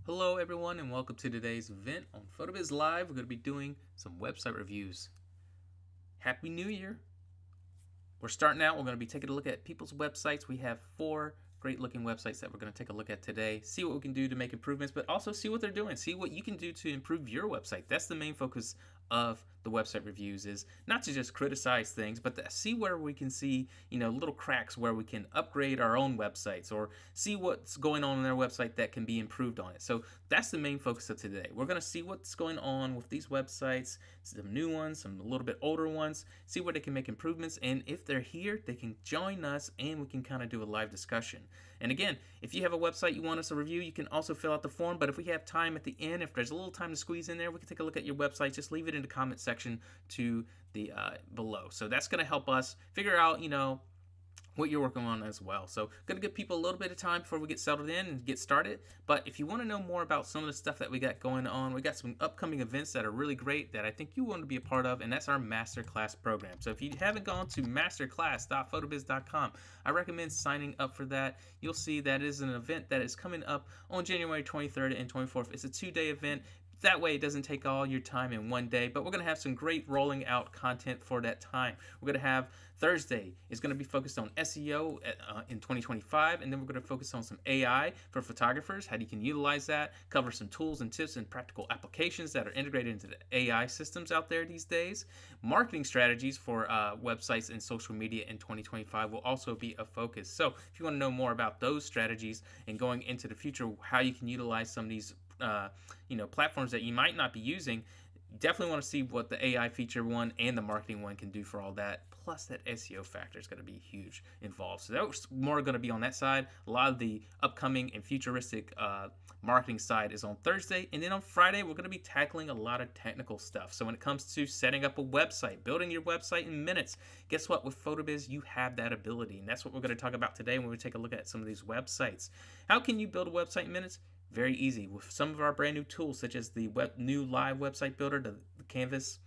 Hello everyone and welcome to today's event on PhotoBiz Live. We're going to be doing some website reviews. Happy New Year. We're starting out. We're going to be taking a look at people's websites. We have 4 great looking websites that we're going to take a look at today. See what we can do to make improvements, but also see what they're doing. See what you can do to improve your website. That's the main focus of the website reviews, is not to just criticize things, but to see where we can see, little cracks where we can upgrade our own websites or see what's going on their website that can be improved on it. So that's the main focus of today. We're going to see what's going on with these websites, some new ones, some a little bit older ones, see where they can make improvements, and if they're here, they can join us and we can kind of do a live discussion. And again, if you have a website you want us to review, you can also fill out the form, but if we have time at the end, if there's a little time to squeeze in there, we can take a look at your website. Just leave it in the comment section to the below. So that's going to help us figure out, what you're working on as well. So going to give people a little bit of time before we get settled in and get started. But if you want to know more about some of the stuff that we got going on, we got some upcoming events that are really great that I think you want to be a part of, and that's our masterclass program. So if you haven't gone to masterclass.photobiz.com, I recommend signing up for that. You'll see that is an event that is coming up on January 23rd and 24th. It's a 2-day event. That way it doesn't take all your time in one day, but we're going to have some great rolling out content for that time. We're going to have Thursday is going to be focused on SEO in 2025, and then we're going to focus on some AI for photographers, how you can utilize that, cover some tools and tips and practical applications that are integrated into the AI systems out there these days. Marketing strategies for websites and social media in 2025 will also be a focus. So if you want to know more about those strategies and going into the future, how you can utilize some of these platforms that you might not be using, definitely want to see what the AI feature one and the marketing one can do for all that. Plus that SEO factor is going to be huge involved. So that's more going to be on that side. A lot of the upcoming and futuristic marketing side is on Thursday. And then on Friday, we're going to be tackling a lot of technical stuff. So when it comes to setting up a website, building your website in minutes, guess what? With PhotoBiz, you have that ability. And that's what we're going to talk about today when we take a look at some of these websites. How can you build a website in minutes? Very easy with some of our brand new tools, such as the new live website builder, the Canvas,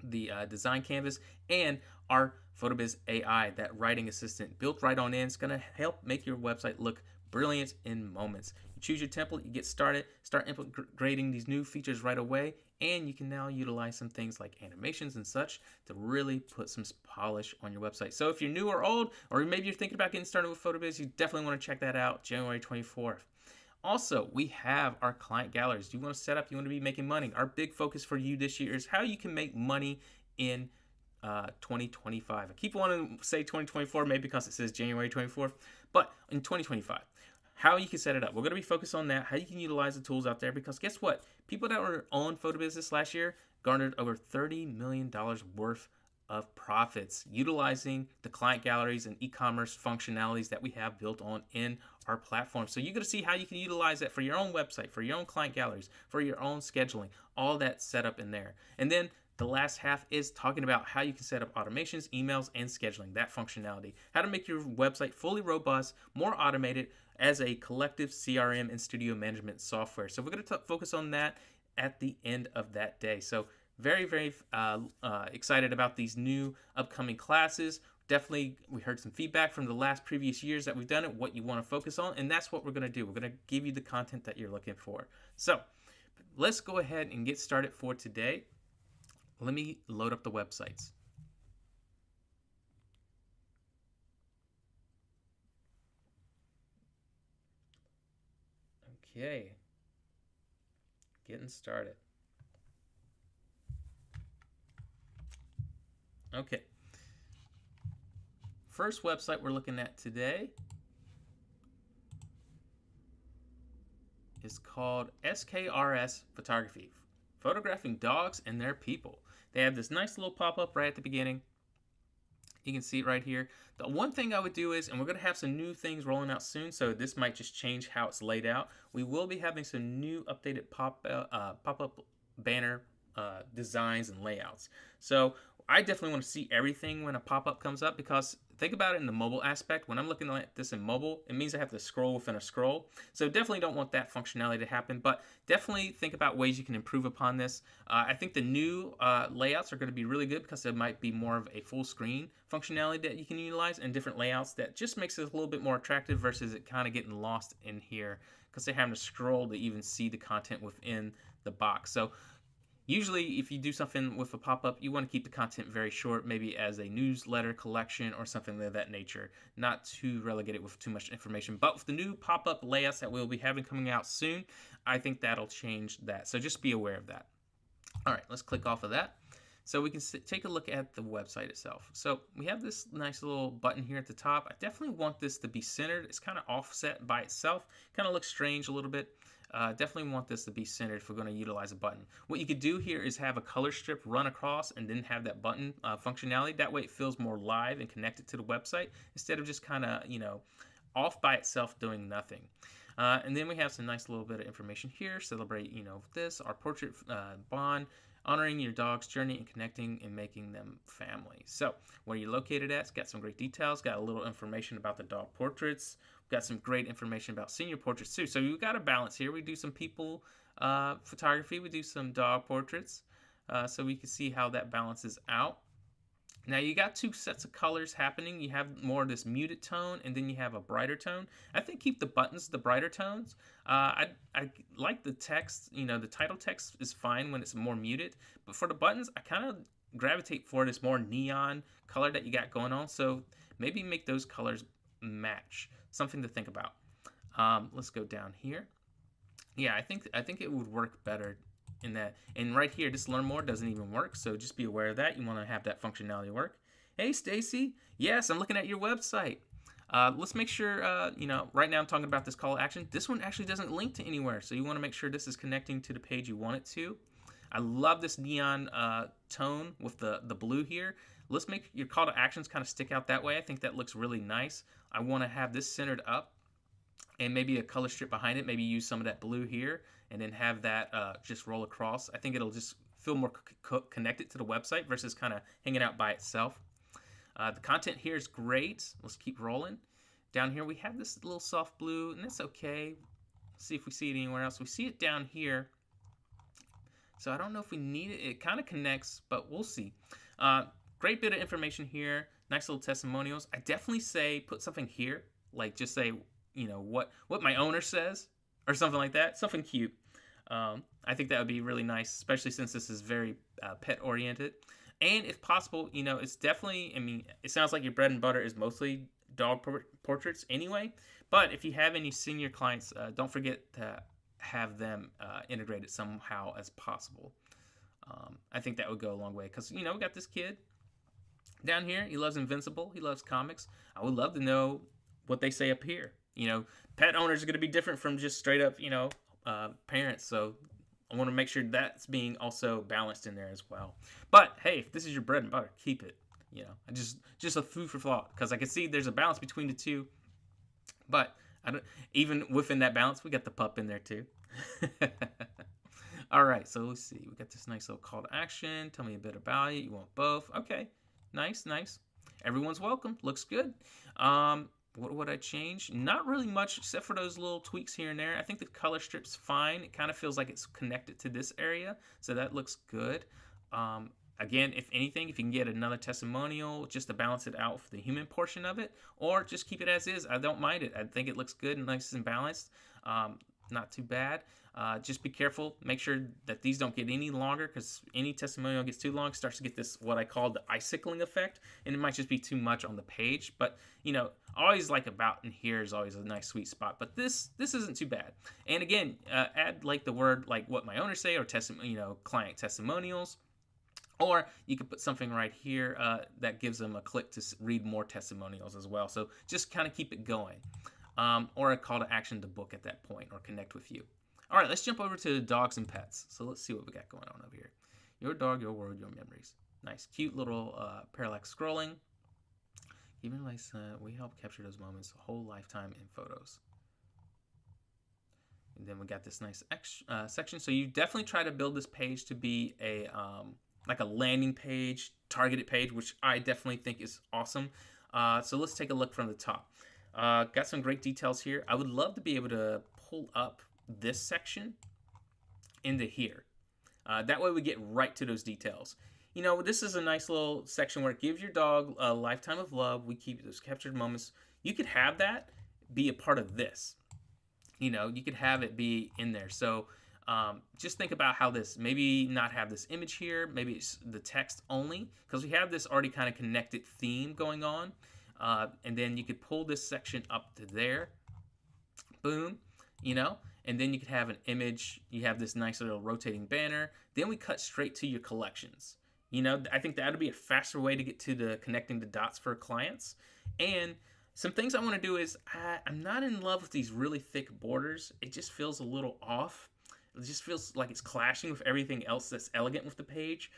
the design canvas, and our PhotoBiz AI, that writing assistant built right on in. It's going to help make your website look brilliant in moments. You choose your template, you get started, start integrating these new features right away, and you can now utilize some things like animations and such to really put some polish on your website. So if you're new or old, or maybe you're thinking about getting started with PhotoBiz, you definitely want to check that out, January 24th. Also, we have our client galleries. You want to set up, you want to be making money. Our big focus for you this year is how you can make money in 2025. I keep wanting to say 2024, maybe because it says January 24th, but in 2025, how you can set it up. We're going to be focused on that, how you can utilize the tools out there, because guess what? People that were on PhotoBiz this last year garnered over $30 million worth of profits utilizing the client galleries and e-commerce functionalities that we have built on in our platform. So you're going to see how you can utilize that for your own website, for your own client galleries, for your own scheduling, all that set up in there. And then the last half is talking about how you can set up automations, emails, and scheduling, that functionality. How to make your website fully robust, more automated as a collective CRM and studio management software. So we're going to focus on that at the end of that day. So very, very excited about these new upcoming classes. Definitely, we heard some feedback from the last previous years that we've done it, what you want to focus on, and that's what we're going to do. We're going to give you the content that you're looking for. So let's go ahead and get started for today. Let me load up the websites. Okay, getting started. Okay. First website we're looking at today is called SKRS Photography, photographing dogs and their people. They have this nice little pop-up right at the beginning. You can see it right here. The one thing I would do is, and we're going to have some new things rolling out soon, so this might just change how it's laid out. We will be having some new updated pop-up banner designs and layouts. So I definitely want to see everything when a pop-up comes up, because think about it in the mobile aspect. When I'm looking at this in mobile, it means I have to scroll within a scroll. So definitely don't want that functionality to happen, but definitely think about ways you can improve upon this. I think the new layouts are going to be really good because there might be more of a full screen functionality that you can utilize and different layouts that just makes it a little bit more attractive versus it kind of getting lost in here because they're having to scroll to even see the content within the box. So usually, if you do something with a pop-up, you want to keep the content very short, maybe as a newsletter collection or something of that nature, not to relegate it with too much information. But with the new pop-up layouts that we'll be having coming out soon, I think that'll change that. So just be aware of that. All right, let's click off of that. So we can take a look at the website itself. So we have this nice little button here at the top. I definitely want this to be centered. It's kind of offset by itself. Kind of looks strange a little bit. Definitely want this to be centered if we're going to utilize a button. What you could do here is have a color strip run across and then have that button functionality. That way it feels more live and connected to the website instead of just kind of, off by itself doing nothing. And then we have some nice little bit of information here. Celebrate, this, our portrait bond, honoring your dog's journey and connecting and making them family. So where you're located at, it's got some great details, got a little information about the dog portraits. We've got some great information about senior portraits too. So you've got a balance here. We do some people photography, we do some dog portraits. So we can see how that balances out. Now you got two sets of colors happening. You have more of this muted tone and then you have a brighter tone. I think keep the buttons the brighter tones. I like the text, the title text is fine when it's more muted, but for the buttons, I kind of gravitate for this more neon color that you got going on. So maybe make those colors match. Something to think about. Let's go down here. Yeah, I think it would work better in that. And right here, this learn more doesn't even work, so just be aware of that. You want to have that functionality work. Hey, Stacy. Yes, I'm looking at your website. Let's make sure, right now I'm talking about this call to action. This one actually doesn't link to anywhere, so you want to make sure this is connecting to the page you want it to. I love this neon tone with the blue here. Let's make your call to actions kind of stick out that way. I think that looks really nice. I want to have this centered up and maybe a color strip behind it. Maybe use some of that blue here and then have that just roll across. I think it'll just feel more connected to the website versus kind of hanging out by itself. The content here is great. Let's keep rolling. Down here we have this little soft blue, and that's okay. Let's see if we see it anywhere else. We see it down here. So I don't know if we need it. It kind of connects, but we'll see. Great bit of information here. Nice little testimonials. I definitely say put something here, like just say, what my owner says or something like that. Something cute. I think that would be really nice, especially since this is very pet oriented. And if possible, it's definitely, it sounds like your bread and butter is mostly dog portraits anyway. But if you have any senior clients, don't forget to have them integrated somehow as possible. I think that would go a long way because, we got this kid down here. He loves Invincible. He loves comics. I would love to know what they say up here. Pet owners are going to be different from just straight up, parents. So I want to make sure that's being also balanced in there as well. But hey, if this is your bread and butter, keep it. Just a food for thought because I can see there's a balance between the two. But even within that balance, we got the pup in there too. All right, so let's see. We got this nice little call to action. Tell me a bit about it. You want both? Okay, nice. Everyone's welcome. Looks good. What would I change? Not really much except for those little tweaks here and there. I think the color strip's fine. It kind of feels like it's connected to this area, so that looks good. Again, if anything, if you can get another testimonial just to balance it out for the human portion of it, or just keep it as is, I don't mind it. I think it looks good and nice and balanced. Not too bad. Just be careful. Make sure that these don't get any longer because any testimonial gets too long starts to get this, what I call the icicling effect, and it might just be too much on the page. But, always like about in here is always a nice sweet spot. But this isn't too bad. And again, add like the word like what my owners say or client testimonials. Or you could put something right here that gives them a click to read more testimonials as well. So just kind of keep it going. Or a call to action to book at that point or connect with you. All right, let's jump over to dogs and pets. So let's see what we got going on over here. Your dog, your world, your memories. Nice, cute little parallax scrolling. Even like we help capture those moments a whole lifetime in photos. And then we got this nice section. So you definitely try to build this page to be a like a landing page, targeted page, which I definitely think is awesome. So let's take a look from the top. Got some great details here. I would love to be able to pull up this section into here. That way we get right to those details. You know, this is a nice little section where it gives your dog a lifetime of love. We keep those captured moments. You could have that be a part of this. You know, you could have it be in there. So just think about how this, maybe not have this image here, maybe it's the text only, because we have this already kind of connected theme going on. And then you could pull this section up to there. Boom, you know, and then you could have an image. You have this nice little rotating banner. Then we cut straight to your collections. You know, I think that would be a faster way to get to the connecting the dots for clients. And some things I want to do is I'm not in love with these really thick borders. It just feels a little off. It just feels like it's clashing with everything else that's elegant with the page,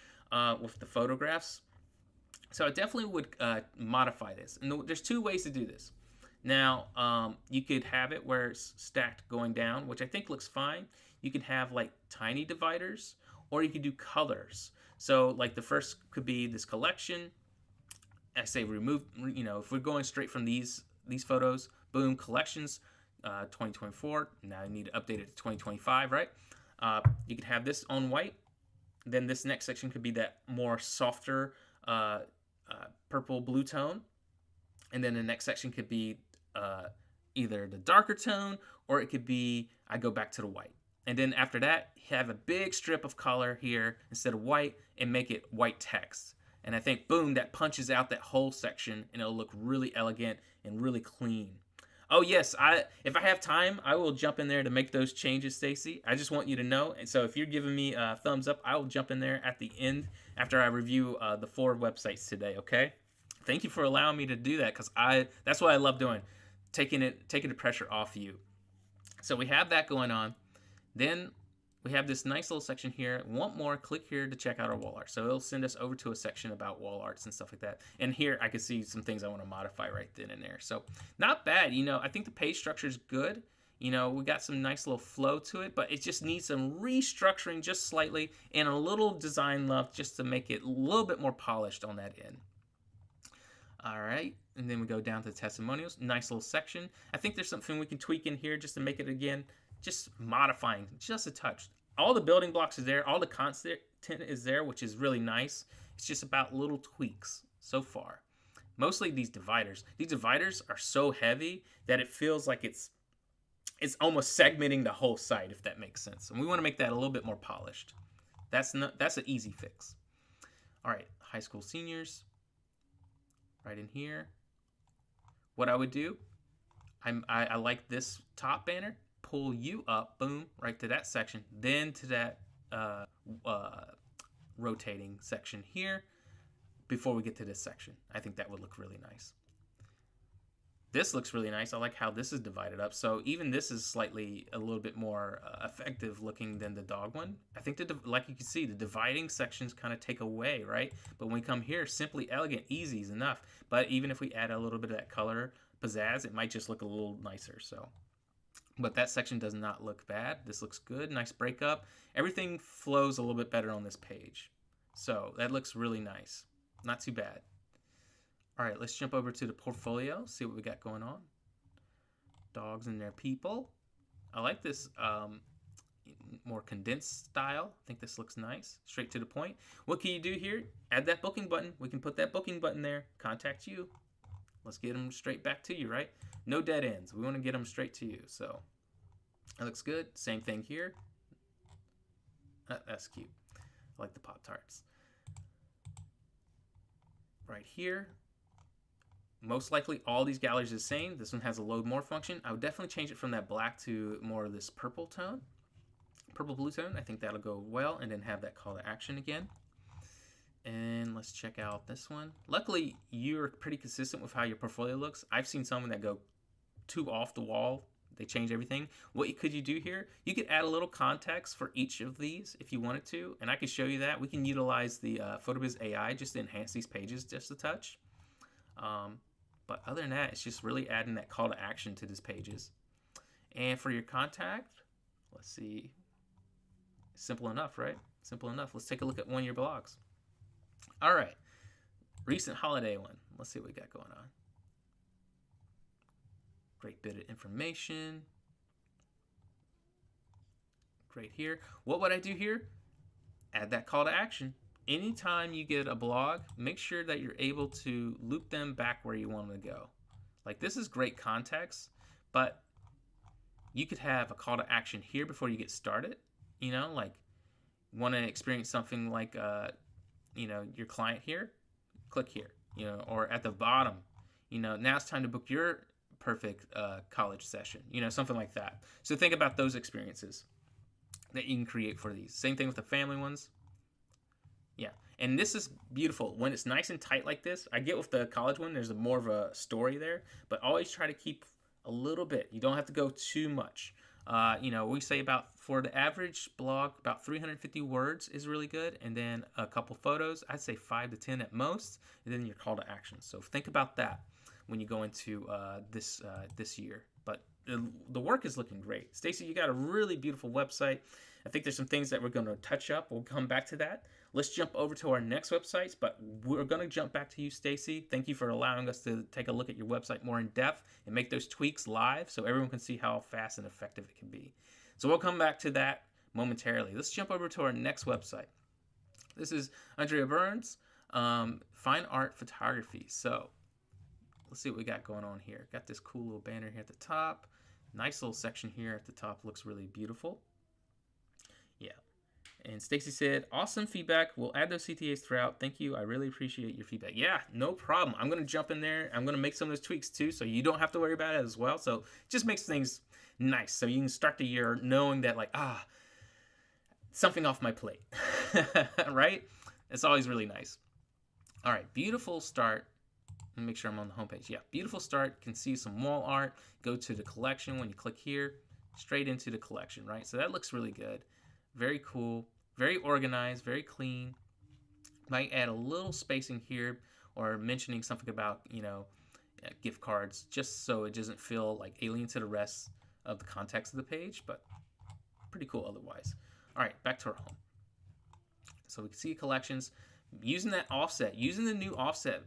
with the photographs. So I definitely would modify this. And there's two ways to do this. Now, you could have it where it's stacked going down, which I think looks fine. You can have like tiny dividers, or you could do colors. So like the first could be this collection. I say remove, you know, if we're going straight from these photos, boom, collections, 2024. Now I need to update it to 2025, right? You could have this on white. Then this next section could be that more softer purple blue tone. And then the next section could be either the darker tone, or it could be I go back to the white. And then after that, have a big strip of color here instead of white and make it white text. And I think, boom, that punches out that whole section and it'll look really elegant and really clean. Oh yes, if I have time, I will jump in there to make those changes, Stacy. I just want you to know. And so if you're giving me a thumbs up, I will jump in there at the end after I review the 4 websites today, okay? Thank you for allowing me to do that, because that's what I love doing, taking the pressure off you. So we have that going on. Then we have this nice little section here. Want more? Click here to check out our wall art. So it'll send us over to a section about wall arts and stuff like that. And here I can see some things I want to modify right then and there. So not bad. You know, I think the page structure is good. You know, we got some nice little flow to it, but it just needs some restructuring just slightly and a little design love just to make it a little bit more polished on that end. All right, and then we go down to the testimonials. Nice little section. I think there's something we can tweak in here just to make it, again, just modifying just a touch. All the building blocks is there. All the content is there, which is really nice. It's just about little tweaks so far. Mostly these dividers. These dividers are so heavy that it feels like it's almost segmenting the whole site, if that makes sense. And we want to make that a little bit more polished. That's an easy fix. All right, high school seniors. Right in here. What I would do, I like this top banner. Pull you up, boom, right to that section. Then to that rotating section here before we get to this section. I think that would look really nice. This looks really nice. I like how this is divided up. So even this is slightly a little bit more effective looking than the dog one. I think like you can see, the dividing sections kind of take away, right? But when we come here, simply elegant, easy is enough. But even if we add a little bit of that color pizzazz, it might just look a little nicer. So, but that section does not look bad. This looks good. Nice breakup. Everything flows a little bit better on this page. So that looks really nice. Not too bad. All right, let's jump over to the portfolio, see what we got going on. Dogs and their people. I like this more condensed style. I think this looks nice, straight to the point. What can you do here? Add that booking button. We can put that booking button there. Contact you. Let's get them straight back to you, right? No dead ends. We want to get them straight to you. So that looks good. Same thing here. That's cute. I like the Pop-Tarts. Right here. Most likely all these galleries are the same. This one has a load more function. I would definitely change it from that black to more of this purple tone. Purple blue tone. I think that'll go well. And then have that call to action again. And let's check out this one. Luckily, you're pretty consistent with how your portfolio looks. I've seen some that go too off the wall. They change everything. What could you do here? You could add a little context for each of these if you wanted to. And I could show you that. We can utilize the PhotoBiz AI just to enhance these pages just a touch. But other than that, it's just really adding that call to action to these pages. And for your contact, let's see. Simple enough, right? Simple enough. Let's take a look at one of your blogs. All right. Recent holiday one. Let's see what we got going on. Great bit of information. Great here. What would I do here? Add that call to action. Anytime you get a blog, make sure that you're able to loop them back where you want them to go. Like, this is great context, but you could have a call to action here before you get started. You know, like, want to experience something like, you know, your client here, click here, you know, or at the bottom, you know, now it's time to book your perfect college session, you know, something like that. So think about those experiences that you can create for these. Same thing with the family ones. Yeah, and this is beautiful. When it's nice and tight like this, I get with the college one, there's more of a story there, but always try to keep a little bit. You don't have to go too much. You know, we say about, for the average blog, about 350 words is really good, and then a couple photos. I'd say 5 to 10 at most, and then your call to action. So think about that when you go into this year. But the work is looking great. Stacy, you got a really beautiful website. I think there's some things that we're going to touch up. We'll come back to that. Let's jump over to our next websites, but we're going to jump back to you, Stacy. Thank you for allowing us to take a look at your website more in depth and make those tweaks live so everyone can see how fast and effective it can be. So we'll come back to that momentarily. Let's jump over to our next website. This is Andrea Burns, Fine Art Photography. So let's see what we got going on here. Got this cool little banner here at the top. Nice little section here at the top. Looks really beautiful. Yeah. And Stacy said, awesome feedback. We'll add those CTAs throughout. Thank you. I really appreciate your feedback. Yeah, no problem. I'm going to jump in there. I'm going to make some of those tweaks too, so you don't have to worry about it as well. So it just makes things nice. So you can start the year knowing that, like, something off my plate, right? It's always really nice. All right, beautiful start. Let me make sure I'm on the homepage. Yeah, beautiful start. Can see some wall art. Go to the collection when you click here, straight into the collection, right? So that looks really good. Very cool, very organized, very clean. Might add a little spacing here or mentioning something about, you know, gift cards, just so it doesn't feel like alien to the rest of the context of the page, but pretty cool otherwise. All right, back to our home. So we can see collections. Using that offset, using the new offset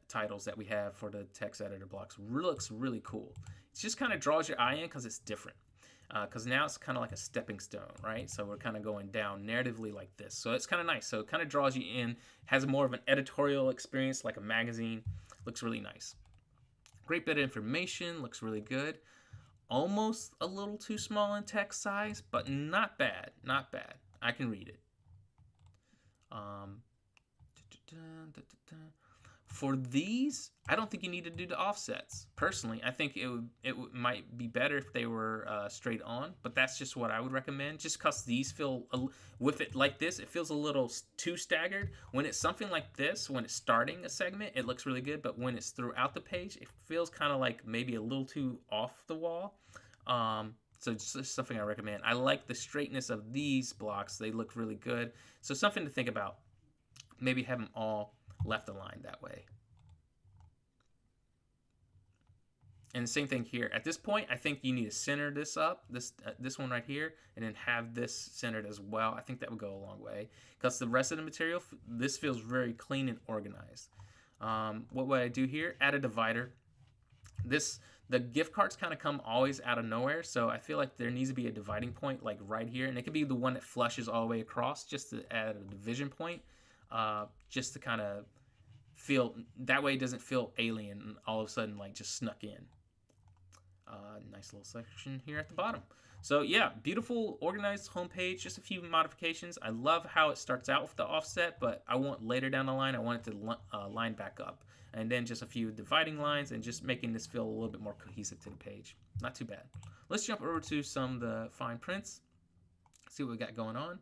titles that we have for the text editor blocks looks really cool. It just kind of draws your eye in because it's different. Because now it's kind of like a stepping stone, right? So we're kind of going down narratively like this. So it's kind of nice. So it kind of draws you in, has more of an editorial experience like a magazine. Looks really nice. Great bit of information, looks really good. Almost a little too small in text size, but not bad, not bad. I can read it. For these, I don't think you need to do the offsets. Personally, I think it might be better if they were straight on, but that's just what I would recommend. Just because these feel, with it like this, it feels a little too staggered. When it's something like this, when it's starting a segment, it looks really good, but when it's throughout the page, it feels kind of like maybe a little too off the wall. So it's just something I recommend. I like the straightness of these blocks. They look really good. So something to think about. Maybe have them all left aligned that way. And the same thing here. At this point, I think you need to center this up, this one right here, and then have this centered as well. I think that would go a long way. Because the rest of the material, this feels very clean and organized. What would I do here? Add a divider. The gift cards kind of come always out of nowhere, so I feel like there needs to be a dividing point like right here, and it could be the one that flushes all the way across just to add a division point, just to kind of feel, that way it doesn't feel alien and all of a sudden like just snuck in. Nice little section here at the bottom. So yeah, beautiful organized homepage, just a few modifications. I love how it starts out with the offset, but I want later down the line, I want it to line back up. And then just a few dividing lines and just making this feel a little bit more cohesive to the page. Not too bad. Let's jump over to some of the fine prints. See what we got going on.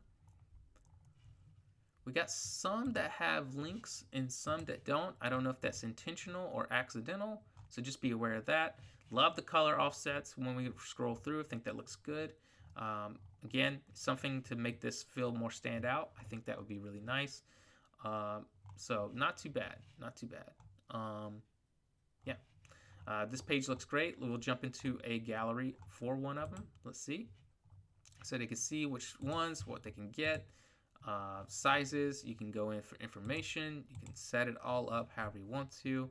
We got some that have links and some that don't. I don't know if that's intentional or accidental, so just be aware of that. Love the color offsets when we scroll through. I think that looks good. Again, something to make this feel more stand out. I think that would be really nice. So not too bad, not too bad. Yeah, this page looks great. We'll jump into a gallery for one of them. Let's see. So they can see which ones, what they can get, sizes. You can go in for information. You can set it all up however you want to.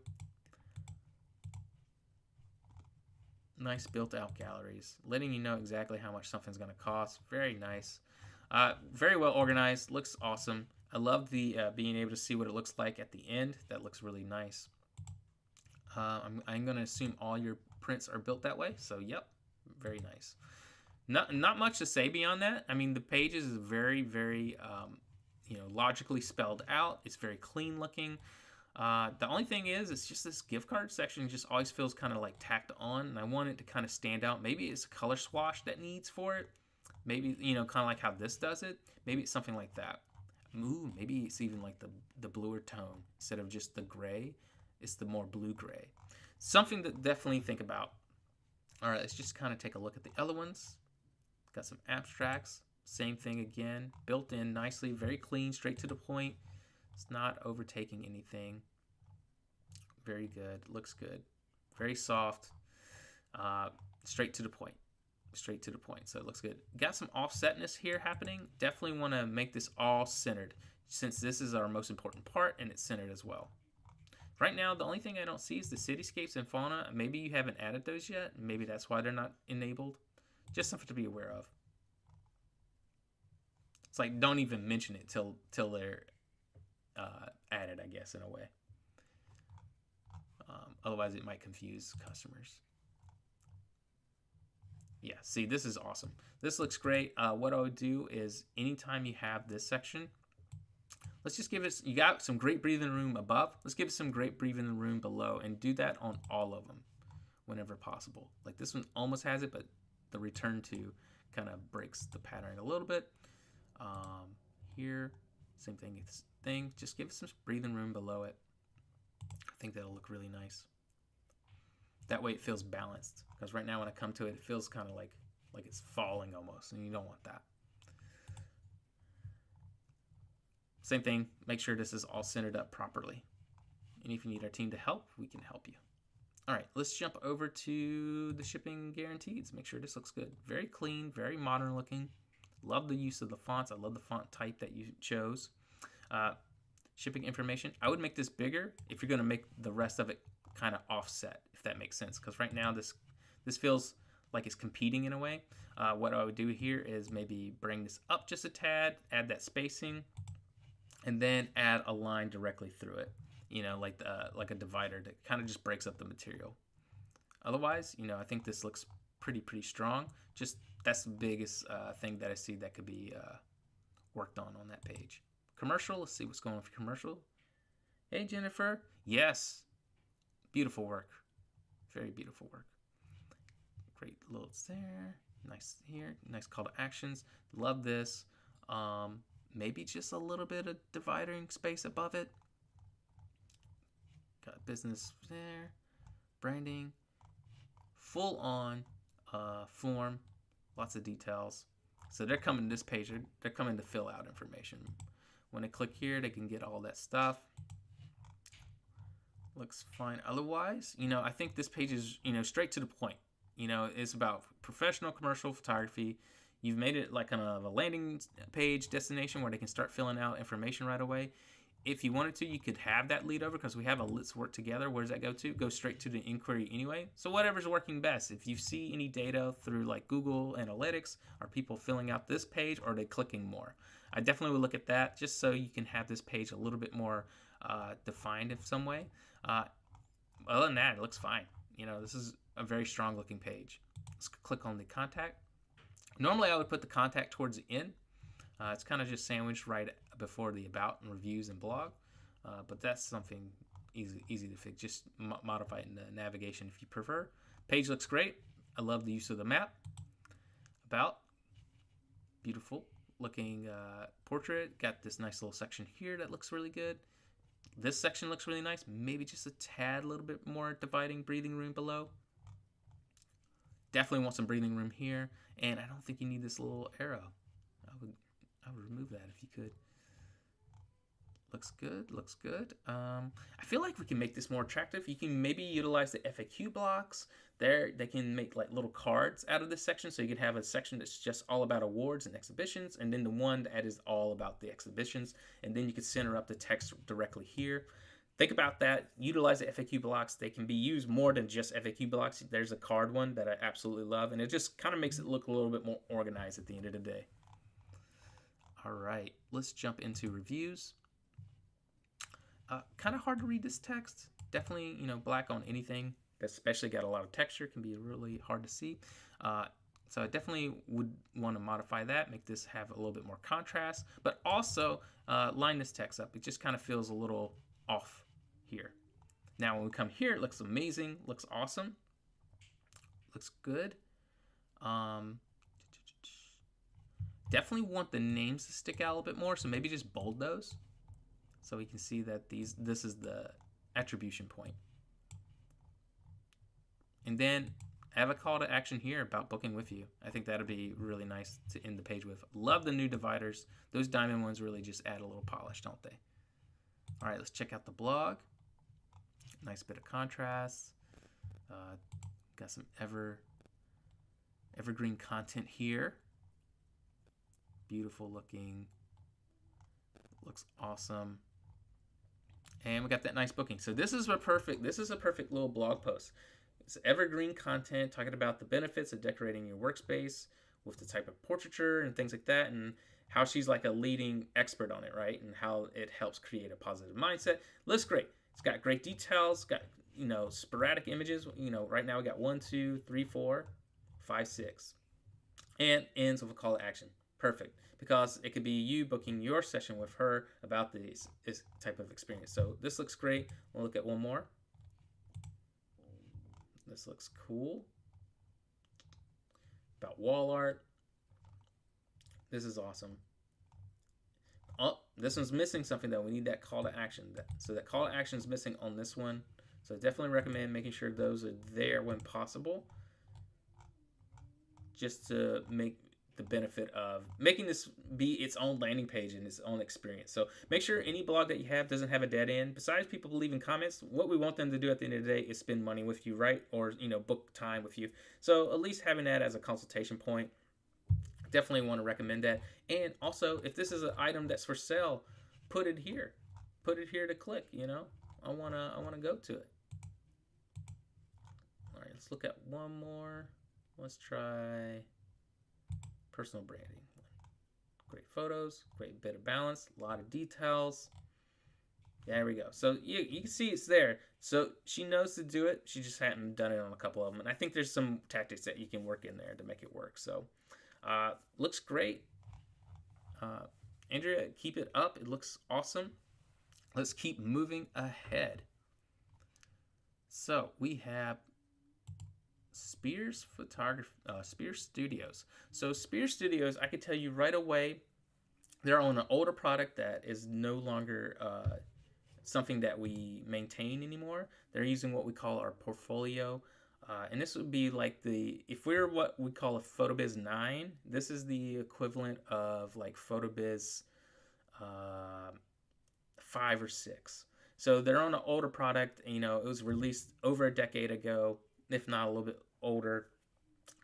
Nice built out galleries, letting you know exactly how much something's going to cost. Very nice. Very well organized. Looks awesome. I love the being able to see what it looks like at the end. That looks really nice. I'm going to assume all your prints are built that way. So, yep, very nice. Not much to say beyond that. I mean, the pages is very, very, logically spelled out. It's very clean looking. The only thing is, it's just this gift card section just always feels kind of like tacked on, and I want it to kind of stand out. Maybe it's a color swash that needs for it. Maybe, kind of like how this does it. Maybe it's something like that. Ooh, maybe it's even like the bluer tone. Instead of just the gray, it's the more blue-gray. Something to definitely think about. All right, let's just kind of take a look at the other ones. Got some abstracts. Same thing again. Built in nicely, very clean, straight to the point. It's not overtaking anything. Very good. Looks good. Very soft. Straight to the point. Straight to the point. So it looks good. Got some offsetness here happening. Definitely want to make this all centered, since this is our most important part and it's centered as well. Right now, the only thing I don't see is the cityscapes and fauna. Maybe you haven't added those yet. Maybe that's why they're not enabled. Just something to be aware of. It's like, don't even mention it till they're added, I guess, in a way. Otherwise, it might confuse customers. Yeah, see, this is awesome. This looks great. What I would do is, anytime you have this section, let's just give it, you got some great breathing room above. Let's give it some great breathing room below, and do that on all of them whenever possible. Like this one almost has it, but the return to kind of breaks the pattern a little bit. Here, same thing. Just give it some breathing room below it. I think that'll look really nice. That way it feels balanced. Because right now when I come to it, it feels kind of like it's falling almost, and you don't want that. Same thing, make sure this is all centered up properly. And if you need our team to help, we can help you. All right, let's jump over to the shipping guarantees. Make sure this looks good. Very clean, very modern looking. Love the use of the fonts. I love the font type that you chose. Shipping information. I would make this bigger if you're going to make the rest of it kind of offset, if that makes sense. Because right now this feels like it's competing in a way. What I would do here is maybe bring this up just a tad, add that spacing, and then add a line directly through it. Like a divider that kind of just breaks up the material. Otherwise, I think this looks pretty strong. Just that's the biggest thing that I see that could be worked on that page. Commercial, let's see what's going on for commercial. Hey, Jennifer. Yes. Beautiful work. Very beautiful work. Great loads there. Nice here. Nice call to actions. Love this. Maybe just a little bit of dividing space above it. Got business there. Branding. Full on form. Lots of details. So they're coming to this page. They're coming to fill out information. When they click here, they can get all that stuff. Looks fine. Otherwise, I think this page is, straight to the point. It's about professional commercial photography. You've made it like kind of a landing page destination where they can start filling out information right away. If you wanted to, you could have that lead over, because we have a let's work together. Where does that go to? Go straight to the inquiry anyway. So whatever's working best. If you see any data through like Google Analytics, are people filling out this page, or are they clicking more? I definitely would look at that, just so you can have this page a little bit more defined in some way. Other than that, it looks fine. This is a very strong looking page. Let's click on the contact. Normally I would put the contact towards the end. It's kind of just sandwiched right before the about and reviews and blog, but that's something easy to fix. Just modify it in the navigation if you prefer. Page looks great. I love the use of the map. About, beautiful looking portrait. Got this nice little section here that looks really good. This section looks really nice. Maybe just a tad, a little bit more dividing breathing room below. Definitely want some breathing room here, and I don't think you need this little arrow. I would remove that if you could. Looks good, looks good. I feel like we can make this more attractive. You can maybe utilize the FAQ blocks. They can make like little cards out of this section, so you can have a section that's just all about awards and exhibitions, and then the one that is all about the exhibitions, and then you can center up the text directly here. think about that. Utilize the FAQ blocks. They can be used more than just FAQ blocks. There's a card one that I absolutely love, and it just kind of makes it look a little bit more organized at the end of the day. All right, let's jump into reviews. Kind of hard to read this text. Definitely, black on anything that's especially got a lot of texture can be really hard to see. So I definitely would want to modify that, make this have a little bit more contrast, but also line this text up. It just kind of feels a little off here. Now when we come here, it looks amazing, looks awesome, looks good. Definitely want the names to stick out a little bit more, so maybe just bold those so we can see that this is the attribution point. And then I have a call to action here about booking with you. I think that'd be really nice to end the page with. Love the new dividers. Those diamond ones really just add a little polish, don't they? All right, let's check out the blog. Nice bit of contrast. Got some evergreen content here. Beautiful looking. Looks awesome. And we got that nice booking. So this is a perfect little blog post. It's evergreen content talking about the benefits of decorating your workspace with the type of portraiture and things like that, and how she's like a leading expert on it, right? And how it helps create a positive mindset. Looks great. It's got great details. Got sporadic images. Right now we got 1, 2, 3, 4, 5, 6, and ends with a call to action. Perfect, because it could be you booking your session with her about this type of experience. So this looks great. We'll look at one more. This looks cool. About wall art. This is awesome. Oh, this one's missing something though. We need that call to action. So that call to action is missing on this one. So I definitely recommend making sure those are there when possible, just to make the benefit of making this be its own landing page and its own experience. So make sure any blog that you have doesn't have a dead end. Besides people leaving comments, what we want them to do at the end of the day is spend money with you, right? Or book time with you. So at least having that as a consultation point, definitely want to recommend that. And also, if this is an item that's for sale, put it here. Put it here to click. I wanna go to it. All right, let's look at one more. Let's try personal branding. Great photos, great bit of balance, a lot of details. There we go. So you can see it's there. So she knows to do it. She just hadn't done it on a couple of them. And I think there's some tactics that you can work in there to make it work. So looks great. Andrea, keep it up. It looks awesome. Let's keep moving ahead. So we have Spears Studios. So Spears Studios, I can tell you right away, they're on an older product that is no longer something that we maintain anymore. They're using what we call our portfolio, and this would be like if we're what we call a PhotoBiz 9, this is the equivalent of like PhotoBiz 5 or 6. So they're on an older product. It was released over a decade ago, if not a little bit older.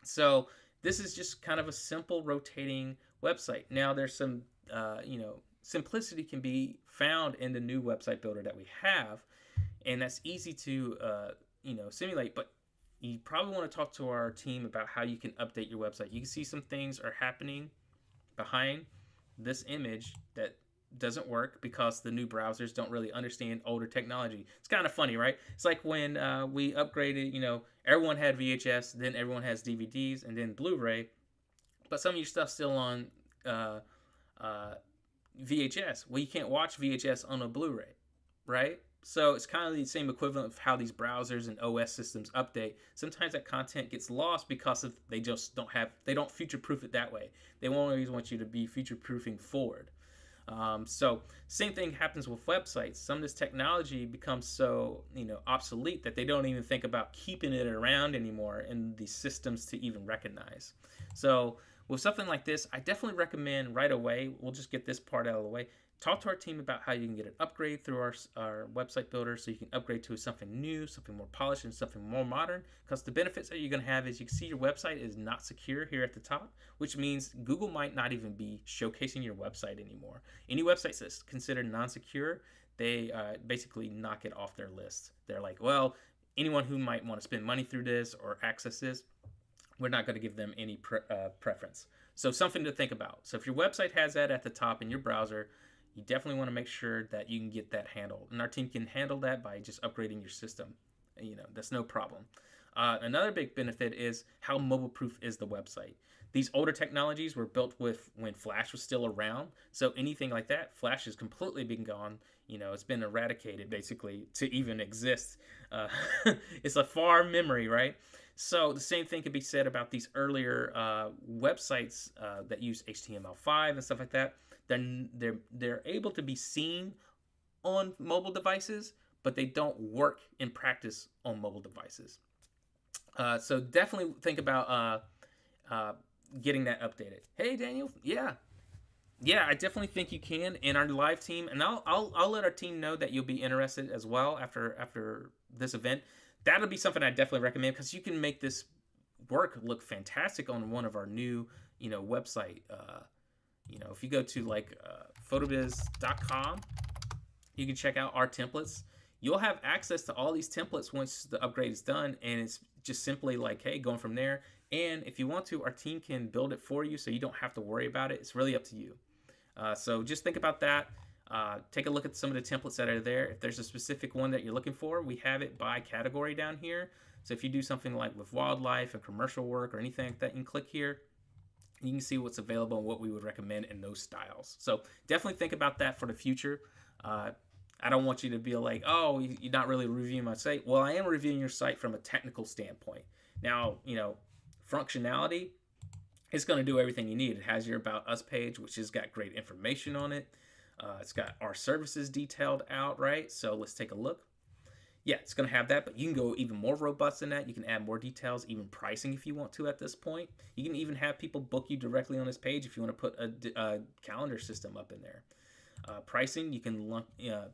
So this is just kind of a simple rotating website. Now there's some, simplicity can be found in the new website builder that we have, and that's easy to, simulate, but you probably want to talk to our team about how you can update your website. You can see some things are happening behind this image that doesn't work because the new browsers don't really understand older technology. It's kind of funny, right? It's like when we upgraded, everyone had VHS, then everyone has DVDs, and then Blu-ray, but some of your stuff's still on VHS. Well, you can't watch VHS on a Blu-ray, right? So it's kind of the same equivalent of how these browsers and OS systems update. Sometimes that content gets lost because they don't future-proof it that way. They won't always want you to be future-proofing forward. So same thing happens with websites. Some of this technology becomes so obsolete that they don't even think about keeping it around anymore in the systems to even recognize. So with something like this, I definitely recommend right away, we'll just get this part out of the way, talk to our team about how you can get an upgrade through our website builder, so you can upgrade to something new, something more polished, and something more modern. Because the benefits that you're going to have is you can see your website is not secure here at the top, which means Google might not even be showcasing your website anymore. Any websites that's considered non-secure, they basically knock it off their list. They're like, well, anyone who might want to spend money through this or access this, we're not going to give them any preference. So something to think about. So if your website has that at the top in your browser, you definitely want to make sure that you can get that handled. And our team can handle that by just upgrading your system. That's no problem. Another big benefit is how mobile proof is the website. These older technologies were built with when Flash was still around. So anything like that, Flash has completely been gone. It's been eradicated basically to even exist. It's a far memory, right? So the same thing could be said about these earlier websites that use HTML5 and stuff like that. They're able to be seen on mobile devices, but they don't work in practice on mobile devices. So definitely think about getting that updated. Hey, Daniel. Yeah, I definitely think you can in our live team, and I'll let our team know that you'll be interested as well after this event. That'll be something I definitely recommend because you can make this work look fantastic on one of our new website. If you go to like PhotoBiz.com, you can check out our templates. You'll have access to all these templates once the upgrade is done, and it's just simply like, hey, going from there. And if you want to, our team can build it for you so you don't have to worry about it. It's really up to you. So just think about that. Take a look at some of the templates that are there. If there's a specific one that you're looking for, we have it by category down here. So if you do something like with wildlife and commercial work or anything like that, you can click here. You can see what's available and what we would recommend in those styles. So definitely think about that for the future. I don't want you to be like, oh, you're not really reviewing my site. Well, I am reviewing your site from a technical standpoint. Now, functionality, it's going to do everything you need. It has your About Us page, which has got great information on it. It's got our services detailed out, right? So let's take a look. Yeah, it's going to have that, but you can go even more robust than that. You can add more details, even pricing if you want to at this point. You can even have people book you directly on this page if you want to put a calendar system up in there. Pricing, you can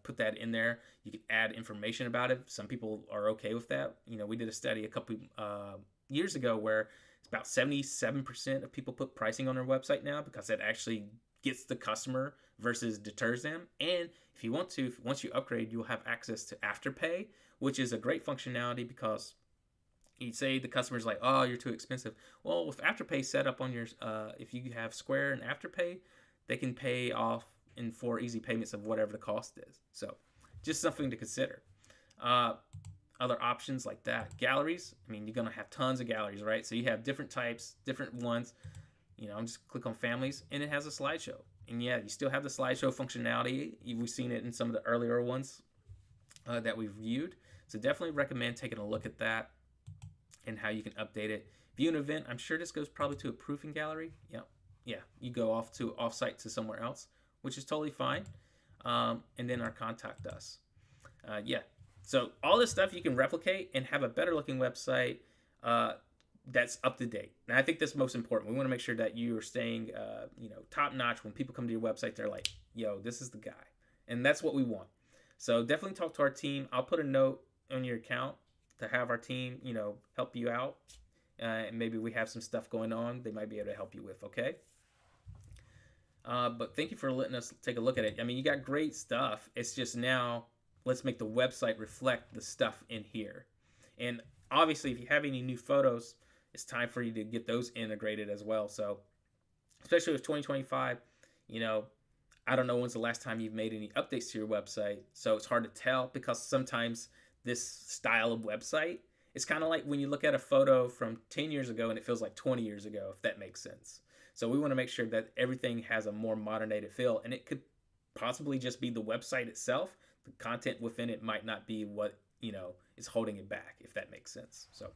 put that in there. You can add information about it. Some people are okay with that. We did a study a couple years ago where it's about 77% of people put pricing on their website now because that actually gets the customer versus deters them. And if you want to, once you upgrade, you'll have access to Afterpay, which is a great functionality because you say the customer's like, oh, you're too expensive. Well, with Afterpay set up on your, if you have Square and Afterpay, they can pay off in 4 easy payments of whatever the cost is. So just something to consider. Other options like that. Galleries, you're going to have tons of galleries, right? So you have different types, different ones. I'm just click on families and it has a slideshow. And yeah, you still have the slideshow functionality. We've seen it in some of the earlier ones that we've viewed. So definitely recommend taking a look at that and how you can update it. View an event. I'm sure this goes probably to a proofing gallery. Yeah. You go off-site to somewhere else, which is totally fine. And then our contact us. So all this stuff you can replicate and have a better looking website that's up to date. And I think that's most important. We want to make sure that you are staying, top notch. When people come to your website, they're like, yo, this is the guy. And that's what we want. So definitely talk to our team. I'll put a note on your account to have our team, help you out. And maybe we have some stuff going on they might be able to help you with, okay? But thank you for letting us take a look at it. You got great stuff. It's just now, let's make the website reflect the stuff in here. And obviously, if you have any new photos, it's time for you to get those integrated as well. So, especially with 2025, I don't know when's the last time you've made any updates to your website. So it's hard to tell because sometimes this style of website, it's kind of like when you look at a photo from 10 years ago and it feels like 20 years ago, if that makes sense. So we want to make sure that everything has a more modernated feel, and it could possibly just be the website itself. The content within it might not be what, is holding it back, if that makes sense. So,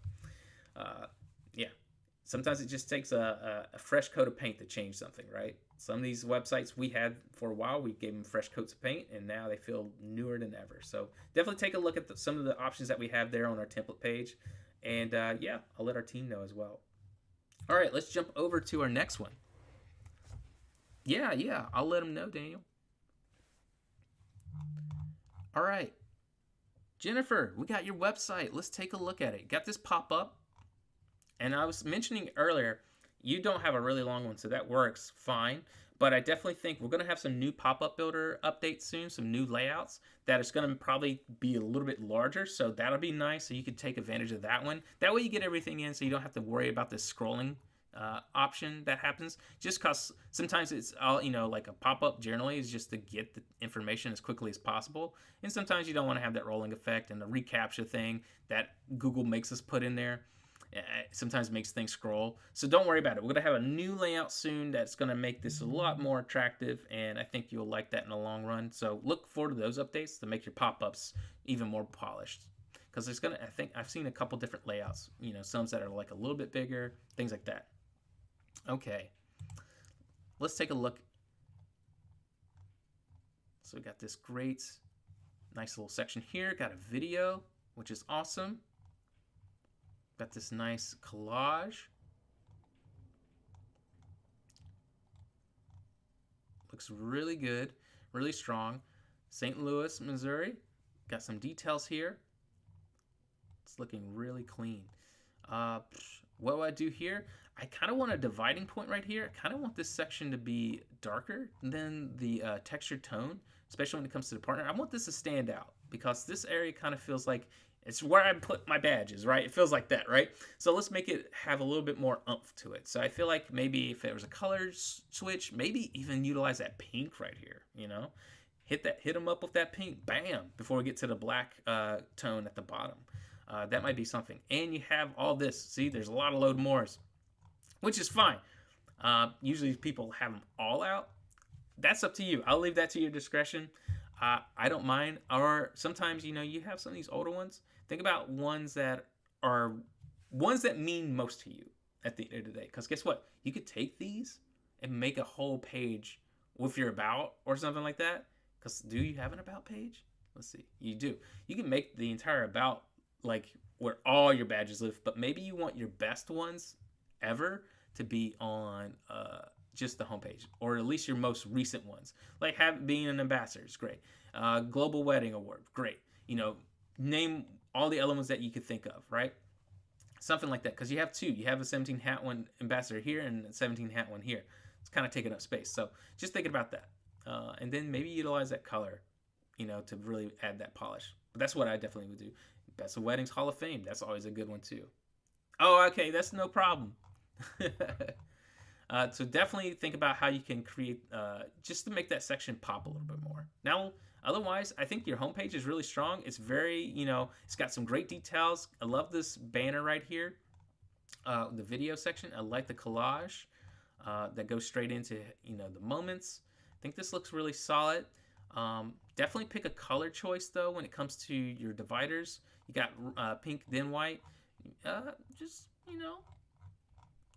sometimes it just takes a fresh coat of paint to change something, right? Some of these websites we had for a while, we gave them fresh coats of paint, and now they feel newer than ever. So definitely take a look at some of the options that we have there on our template page. And I'll let our team know as well. All right, let's jump over to our next one. Yeah, I'll let them know, Daniel. All right, Jennifer, we got your website. Let's take a look at it. Got this pop up. And I was mentioning earlier, you don't have a really long one, so that works fine. But I definitely think we're going to have some new pop-up builder updates soon, some new layouts that is going to probably be a little bit larger. So that'll be nice. So you could take advantage of that one. That way you get everything in so you don't have to worry about this scrolling option that happens. Just because sometimes it's all, like a pop-up generally is just to get the information as quickly as possible. And sometimes you don't want to have that rolling effect and the reCAPTCHA thing that Google makes us put in there. It sometimes makes things scroll. So don't worry about it. We're going to have a new layout soon that's going to make this a lot more attractive, and I think you'll like that in the long run. So look forward to those updates to make your pop-ups even more polished. Because there's I think I've seen a couple different layouts, some that are like a little bit bigger, things like that. Okay, let's take a look. So we got this great, nice little section here. Got a video, which is awesome. Got this nice collage. Looks really good, really strong. St. Louis, Missouri. Got some details here. It's looking really clean. What do I do here? I kind of want a dividing point right here. I kind of want this section to be darker than the textured tone, especially when it comes to the partner. I want this to stand out because this area kind of feels like it's where I put my badges, right? It feels like that, right? So let's make it have a little bit more oomph to it. So I feel like maybe if there was a color switch, maybe even utilize that pink right here, Hit them up with that pink, bam, before we get to the black tone at the bottom. That might be something. And you have all this. See, there's a lot of load mores, which is fine. Usually people have them all out. That's up to you. I'll leave that to your discretion. I don't mind. Or sometimes, you have some of these older ones. Think about ones that mean most to you at the end of the day. Because guess what? You could take these and make a whole page with your about or something like that. Because do you have an about page? Let's see. You do. You can make the entire about like where all your badges live. But maybe you want your best ones ever to be on just the homepage, or at least your most recent ones. Like being an ambassador is great. Global Wedding Award, great. Name all the elements that you could think of, right? Something like that, because you have two. You have a 17 hat one ambassador here and a 17 hat one here. It's kind of taking up space. So just thinking about that. And then maybe utilize that color, to really add that polish. But that's what I definitely would do. Best of Weddings Hall of Fame. That's always a good one too. Oh, okay, that's no problem. So definitely think about how you can create, just to make that section pop a little bit more. Now, otherwise, I think your homepage is really strong. It's very, it's got some great details. I love this banner right here, the video section. I like the collage that goes straight into, the moments. I think this looks really solid. Definitely pick a color choice, though, when it comes to your dividers. You got pink, then white. Just,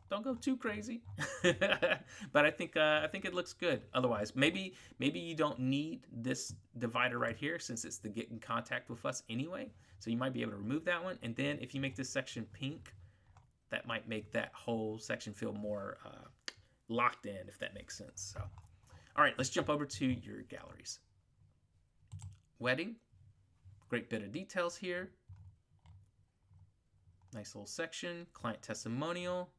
don't go too crazy. But I think it looks good. Otherwise, maybe you don't need this divider right here since it's to get in contact with us anyway. So you might be able to remove that one. And then if you make this section pink, that might make that whole section feel more locked in, if that makes sense. So, all right, let's jump over to your galleries. Wedding, great bit of details here. Nice little section. Client testimonial.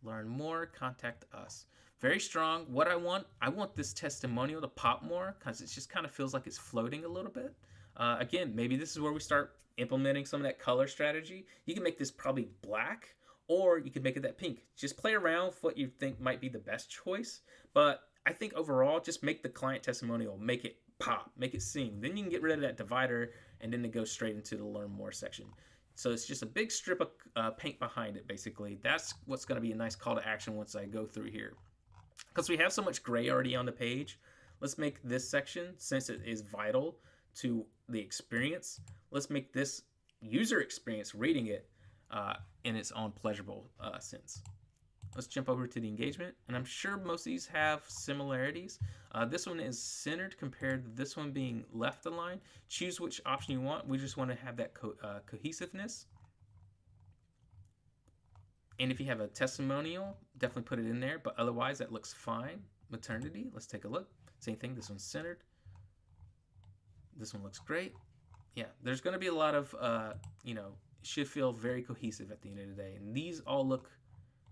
Learn more, contact us. Very strong. What I want this testimonial to pop more because it just kind of feels like it's floating a little bit. Again, maybe this is where we start implementing some of that color strategy. You can make this probably black, or you can make it that pink. Just play around with what you think might be the best choice. But I think overall, just make the client testimonial, make it pop, make it sing. Then you can get rid of that divider, and then it goes straight into the learn more section. So it's just a big strip of paint behind it, basically. That's what's going to be a nice call to action once I go through here. Because we have so much gray already on the page, let's make this section, since it is vital to the experience, let's make this user experience, rating it in its own pleasurable sense. Let's jump over to the engagement, and I'm sure most of these have similarities. This one is centered compared to this one being left aligned. Choose which option you want. We just want to have that cohesiveness. And if you have a testimonial, definitely put it in there, but otherwise that looks fine. Maternity, let's take a look. Same thing, this one's centered. This one looks great. Yeah, there's going to be a lot of, it should feel very cohesive at the end of the day. And these all look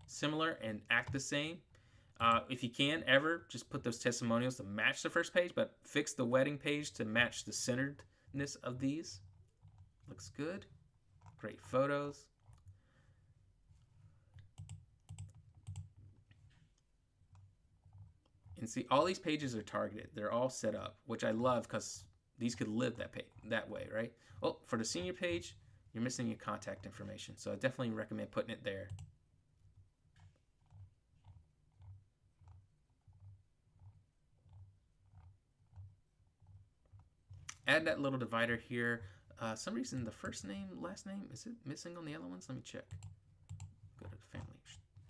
similar and act the same. If you can ever, just put those testimonials to match the first page, but fix the wedding page to match the centeredness of these. Looks good. Great photos. And see, all these pages are targeted. They're all set up, which I love because these could live that way, right? Oh, for the senior page, you're missing your contact information. So I definitely recommend putting it there. Add that little divider here. Some reason the first name, last name, is it missing on the other ones? Let me check. Go to the family.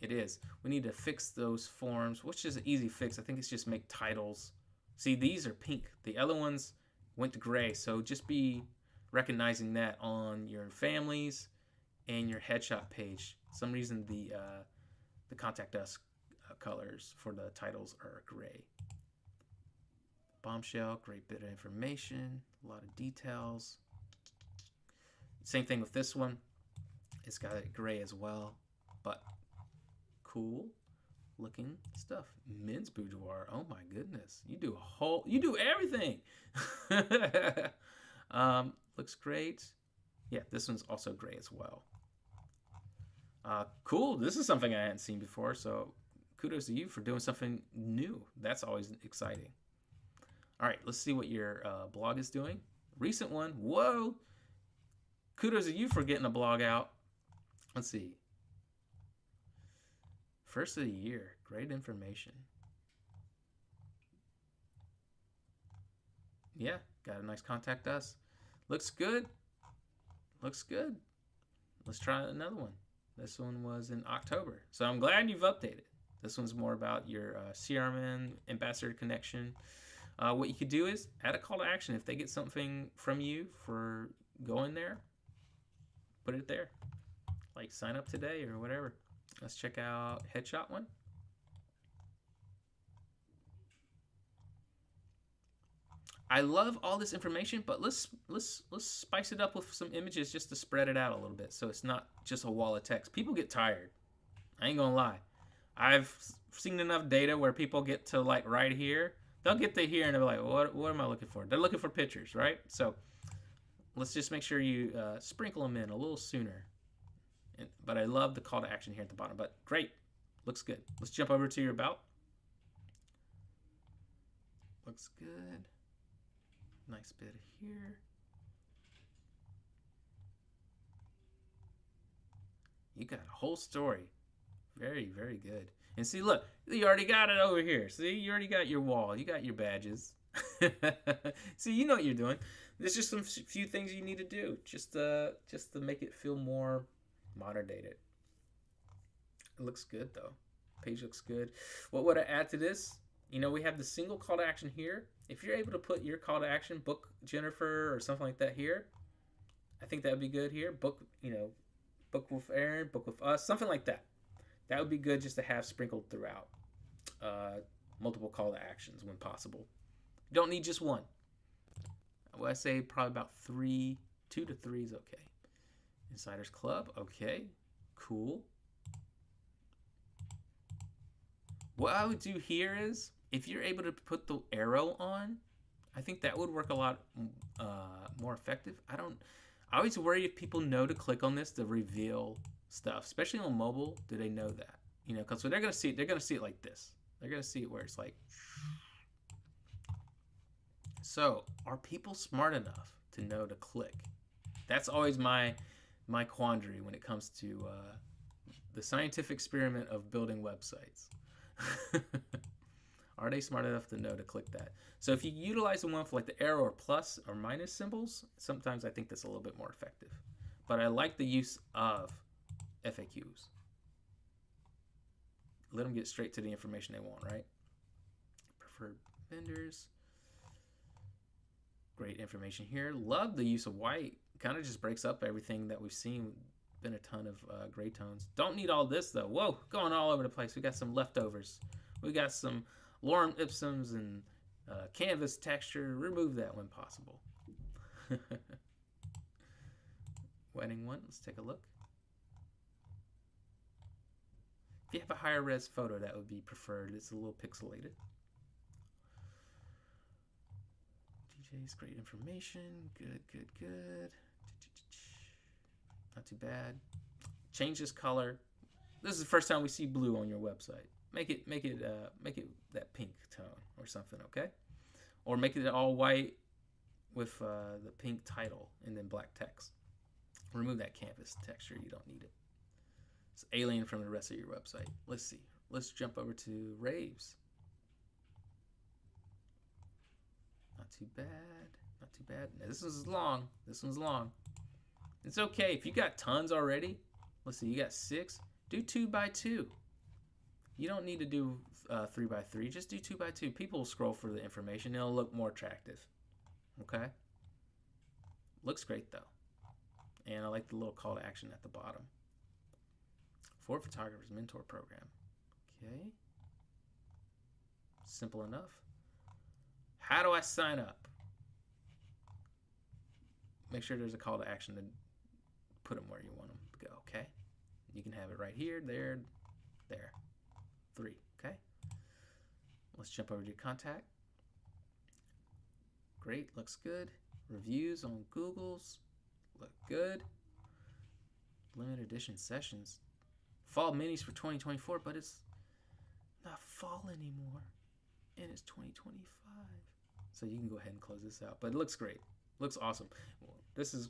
It is. We need to fix those forms, which is an easy fix. I think it's just make titles. See, these are pink. The other ones went to gray. So just be recognizing that on your families and your headshot page. Some reason the contact us colors for the titles are gray. Bombshell, great bit of information, a lot of details. Same thing with this one. It's got it gray as well, but cool looking stuff. Men's boudoir. Oh my goodness. You do everything. Looks great. Yeah, this one's also gray as well. Cool. This is something I hadn't seen before, so kudos to you for doing something new. That's always exciting. All right, let's see what your blog is doing. Recent one. Whoa. Kudos to you for getting a blog out. Let's see. First of the year. Great information. Yeah, got a nice contact us. Looks good. Looks good. Let's try another one. This one was in October. So I'm glad you've updated. This one's more about your CRM ambassador connection. What you could do is add a call to action. If they get something from you for going there, put it there. Like sign up today or whatever. Let's check out headshot one. I love all this information, but let's spice it up with some images just to spread it out a little bit, so it's not just a wall of text. People get tired. I ain't gonna lie. I've seen enough data where people get to like right here. They'll get to here and they'll be like, what am I looking for? They're looking for pictures, right? So let's just make sure you sprinkle them in a little sooner. But I love the call to action here at the bottom. But great. Looks good. Let's jump over to your about. Looks good. Nice bit here. You got a whole story. Very, very good. And see, look, you already got it over here. See, you already got your wall. You got your badges. See, you know what you're doing. There's just some few things you need to do just to make it feel more modern dated. It looks good, though. Page looks good. What would I add to this? You know, we have the single call to action here. If you're able to put your call to action, book Jennifer or something like that here, I think that would be good here. Book, you know, book with Aaron, book with us, something like that. That would be good just to have sprinkled throughout. Multiple call to actions when possible. You don't need just one. Well, I say probably about 2 to 3 is okay. Insiders Club, okay, cool. What I would do here is, if you're able to put the arrow on, I think that would work a lot more effective. I always worry if people know to click on this to reveal stuff, especially on mobile. Do they know that? You know, because when they're gonna see it like this. They're gonna see it where it's like. So, are people smart enough to know to click? That's always my quandary when it comes to the scientific experiment of building websites. Are they smart enough to know to click that? So if you utilize the one for like the arrow or plus or minus symbols, sometimes I think that's a little bit more effective. But I like the use of FAQs. Let them get straight to the information they want, right? Preferred vendors. Great information here. Love the use of white. Kind of just breaks up everything that we've seen. Been a ton of gray tones. Don't need all this though. Whoa, going all over the place. We got some leftovers. We got some lorem ipsums and canvas texture. Remove that when possible. Wedding one. Let's take a look. If you have a higher res photo, that would be preferred. It's a little pixelated. DJ's great information. Good, good, good. Not too bad. Change this color. This is the first time we see blue on your website. Make it that pink tone or something, okay? Or make it all white with the pink title and then black text. Remove that canvas texture. You don't need it. It's alien from the rest of your website. Let's see. Let's jump over to raves. Not too bad. Not too bad. Now, this one's long. This one's long. It's okay. If you got tons already, let's see, you got 6. Do 2 by 2. You don't need to do 3 by 3. Just do 2 by 2. People will scroll for the information. It'll look more attractive. Okay? Looks great, though. And I like the little call to action at the bottom. For Photographers Mentor Program. Okay. Simple enough. How do I sign up? Make sure there's a call to action to put them where you want them to go, okay? You can have it right here, there, there. 3, okay? Let's jump over to contact. Great, looks good. Reviews on Google's look good. Limited edition sessions. Fall minis for 2024, but it's not fall anymore. And it's 2025. So you can go ahead and close this out. But it looks great. Looks awesome. This is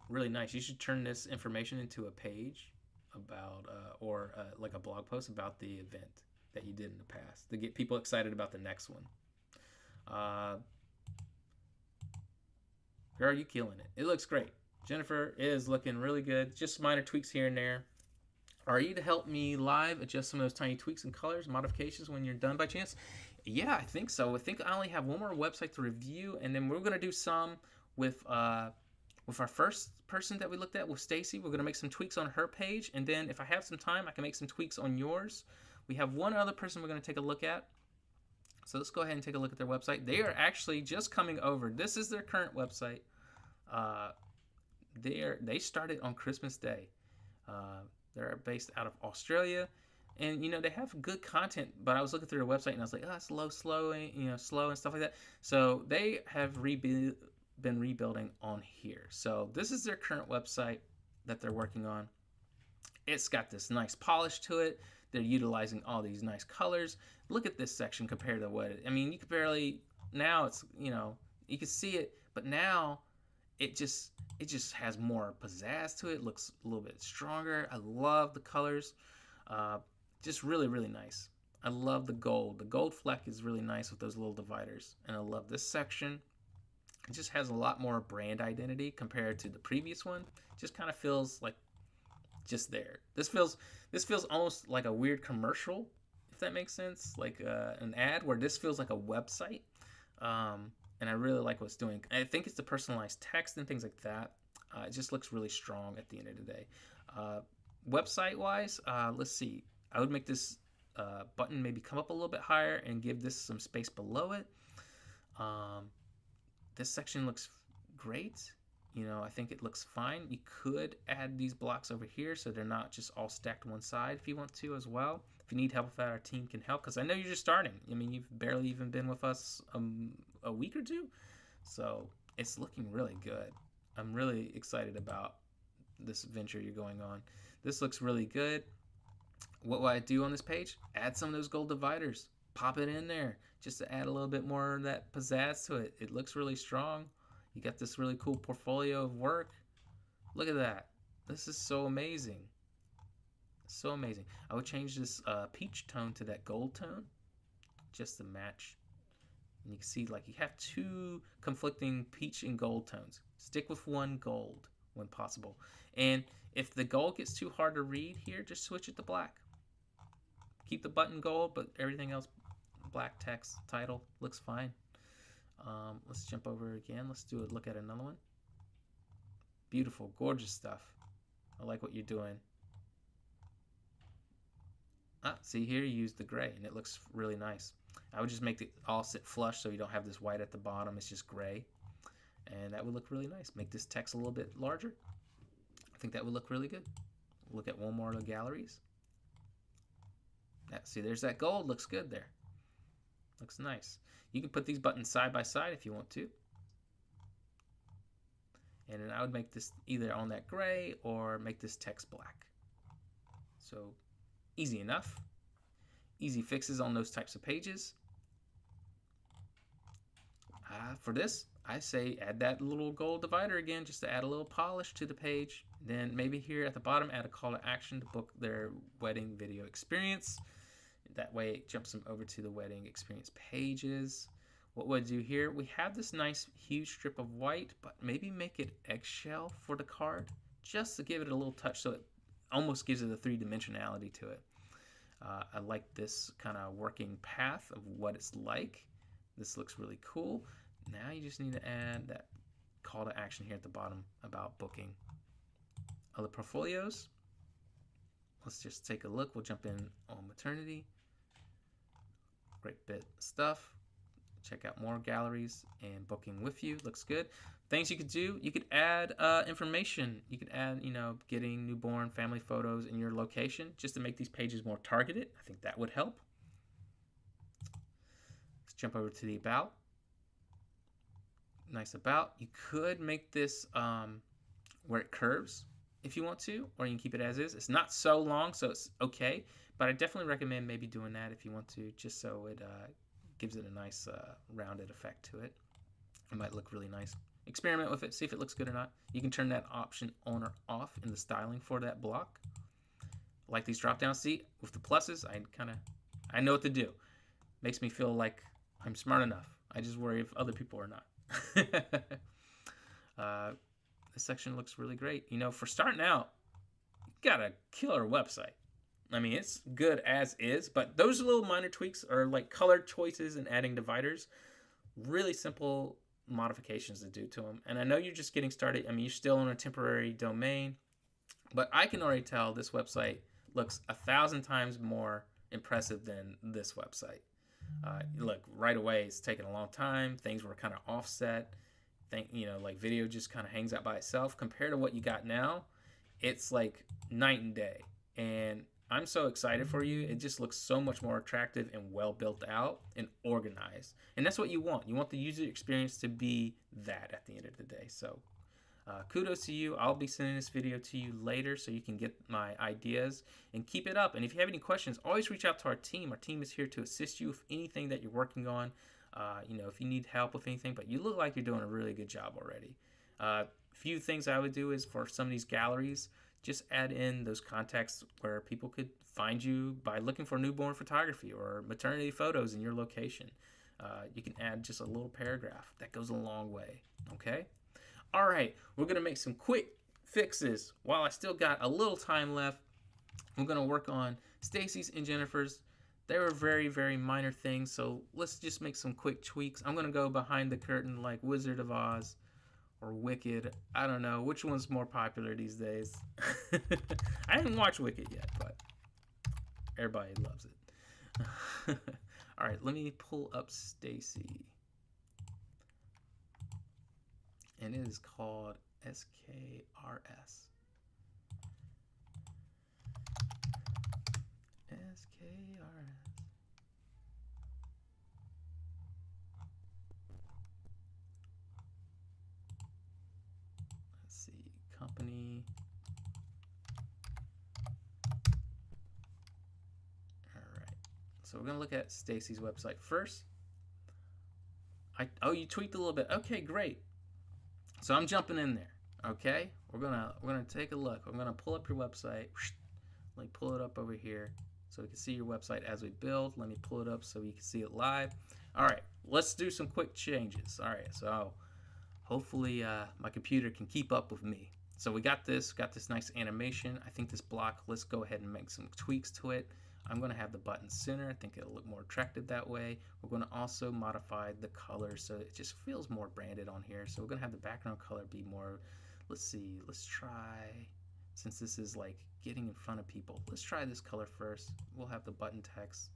really nice. You should turn this information into a page about, or like a blog post about the event that you did in the past to get people excited about the next one. Girl, you killing it. It looks great. Jennifer is looking really good. Just minor tweaks here and there. Are you to help me live adjust some of those tiny tweaks and colors, modifications when you're done by chance? Yeah, I think so. I think I only have one more website to review, and then we're going to do some with our first person that we looked at with Stacy. We're going to make some tweaks on her page, and then if I have some time, I can make some tweaks on yours. We have one other person we're going to take a look at. So let's go ahead and take a look at their website. They are actually just coming over. This is their current website. They started on Christmas Day. They're based out of Australia, and you know they have good content. But I was looking through their website and I was like, oh, it's slow and stuff like that. So they have been rebuilding on here. So this is their current website that they're working on. It's got this nice polish to it. They're utilizing all these nice colors. Look at this section compared to what I mean. You could barely now. It's you can see it, but now it just has more pizzazz to it. It looks a little bit stronger. I love the colors. Just really, really nice. I love the gold. The gold fleck is really nice with those little dividers. And I love this section. It just has a lot more brand identity compared to the previous one. It just kind of feels like just there. This feels almost like a weird commercial, if that makes sense. Like an ad, where this feels like a website. And I really like what it's doing. I think it's the personalized text and things like that. It just looks really strong at the end of the day. Website-wise, let's see. I would make this button maybe come up a little bit higher and give this some space below it. This section looks great. I think it looks fine. You could add these blocks over here so they're not just all stacked one side if you want to as well. If you need help with that, our team can help, because I know you're just starting. I mean, you've barely even been with us a week or two. So it's looking really good. I'm really excited about this venture you're going on. This looks really good. What will I do on this page? Add some of those gold dividers. Pop it in there just to add a little bit more of that pizzazz to it. It looks really strong. You got this really cool portfolio of work. Look at that. This is so amazing. So amazing. I would change this peach tone to that gold tone just to match. And you can see like you have 2 conflicting peach and gold tones. Stick with one gold when possible. And if the gold gets too hard to read here, just switch it to black. Keep the button gold, but everything else black text, title, looks fine. Let's jump over again. Let's do a look at another one. Beautiful, gorgeous stuff. I like what you're doing. See here, you use the gray, and it looks really nice. I would just make it all sit flush so you don't have this white at the bottom. It's just gray, and that would look really nice. Make this text a little bit larger. I think that would look really good. Look at one more of the galleries. See, there's that gold. Looks good there. Looks nice. You can put these buttons side by side if you want to. And then I would make this either on that gray or make this text black. So easy enough. Easy fixes on those types of pages. For this, I say add that little gold divider again, just to add a little polish to the page. Then maybe here at the bottom, add a call to action to book their wedding video experience. That way it jumps them over to the wedding experience pages. What we'll do here, we have this nice huge strip of white, but maybe make it eggshell for the card, just to give it a little touch so it almost gives it a three-dimensionality to it. I like this kind of working path of what it's like. This looks really cool. Now you just need to add that call to action here at the bottom about booking. Other portfolios. Let's just take a look. We'll jump in on maternity. Great bit of stuff. Check out more galleries and booking with you. Looks good. Things you could do, you could add information. You could add, getting newborn family photos in your location just to make these pages more targeted. I think that would help. Let's jump over to the about. Nice about. You could make this where it curves if you want to, or you can keep it as is. It's not so long, so it's okay, but I definitely recommend maybe doing that if you want to, just so it gives it a nice rounded effect to it. It might look really nice. Experiment with it, see if it looks good or not. You can turn that option on or off in the styling for that block. Like these drop down, see, with the pluses, I know what to do. Makes me feel like I'm smart enough. I just worry if other people are not. This section looks really great. For starting out, you got a killer website. I mean, it's good as is, but those little minor tweaks are like color choices and adding dividers. Really simple modifications to do to them. And I know you're just getting started. I mean, you're still on a temporary domain, but I can already tell this website looks 1,000 times more impressive than this website. Look, right away, it's taken a long time. Things were kind of offset. Like video just kind of hangs out by itself. Compared to what you got now, it's like night and day. And I'm so excited for you. It just looks so much more attractive and well built out and organized. And that's what you want. You want the user experience to be that at the end of the day. So kudos to you. I'll be sending this video to you later so you can get my ideas and keep it up. And if you have any questions, always reach out to our team. Our team is here to assist you with anything that you're working on. If you need help with anything, but you look like you're doing a really good job already. Few things I would do is for some of these galleries, just add in those contacts where people could find you by looking for newborn photography or maternity photos in your location. You can add just a little paragraph. That goes a long way, okay? All right, we're going to make some quick fixes. While I still got a little time left, we're going to work on Stacy's and Jennifer's. They were very, very minor things, so let's just make some quick tweaks. I'm going to go behind the curtain like Wizard of Oz or Wicked. I don't know. Which one's more popular these days? I haven't watched Wicked yet, but everybody loves it. All right, let me pull up Stacy. And it is called SKRS. SKRS. Let's see, company. All right. So we're gonna look at Stacy's website first. Oh, you tweaked a little bit. Okay, great. So I'm jumping in there. Okay, we're gonna take a look. I'm gonna pull up your website. Let me pull it up over here so we can see your website as we build. Let me pull it up so you can see it live. All right, let's do some quick changes. All right, so hopefully my computer can keep up with me. So we got this nice animation. I think this block, let's go ahead and make some tweaks to it. I'm going to have the button center. I think it'll look more attractive that way. We're going to also modify the color so it just feels more branded on here. So we're going to have the background color be more, let's see, let's try, since this is like getting in front of people, let's try this color first. We'll have the button text.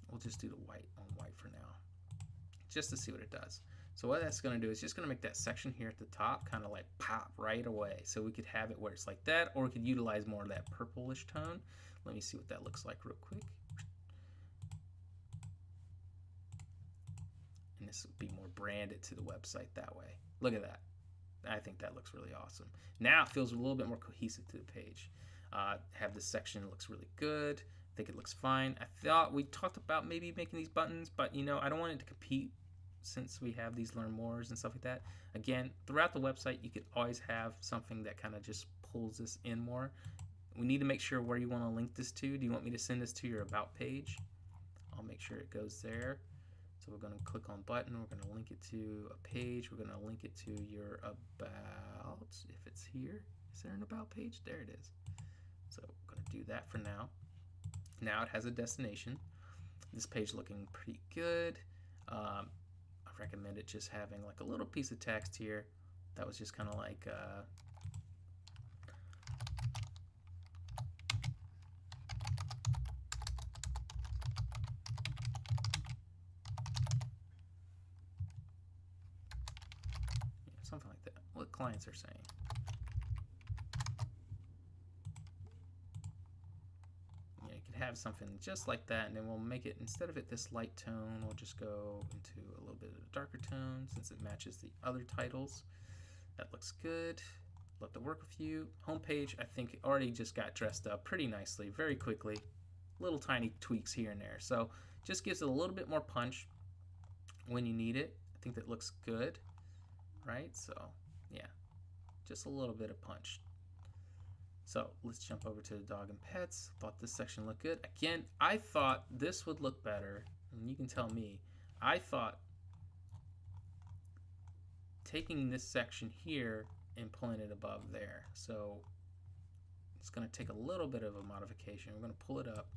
We'll just do the white on white for now, just to see what it does. So what that's going to do is just going to make that section here at the top kind of like pop right away. So we could have it where it's like that, or we could utilize more of that purplish tone. Let me see what that looks like real quick. And this would be more branded to the website that way. Look at that. I think that looks really awesome. Now it feels a little bit more cohesive to the page. Have this section, it looks really good. I think it looks fine. I thought we talked about maybe making these buttons, but you know, I don't want it to compete since we have these learn mores and stuff like that. Again, throughout the website, you could always have something that kind of just pulls this in more. We need to make sure where you want to link this to. Do you want me to send this to your about page? I'll make sure it goes there. So we're going to click on button. We're going to link it to a page. We're going to link it to your about. If it's here, is there an about page? There it is. So we're going to do that for now. Now it has a destination. This page looking pretty good. I recommend it just having like a little piece of text here that was just kind of like something like that, what clients are saying. You could have something just like that, and then we'll make it, instead of it this light tone, we'll just go into a little bit of a darker tone since it matches the other titles. That looks good. Love to work with you. Homepage, I think, already just got dressed up pretty nicely, very quickly. Little tiny tweaks here and there. So just gives it a little bit more punch when you need it. I think that looks good, right? So yeah, just a little bit of punch. So let's jump over to the dog and pets. Thought this section looked good. Again, I thought this would look better, and you can tell me. I thought taking this section here and pulling it above there. So it's going to take a little bit of a modification. We're going to pull it up.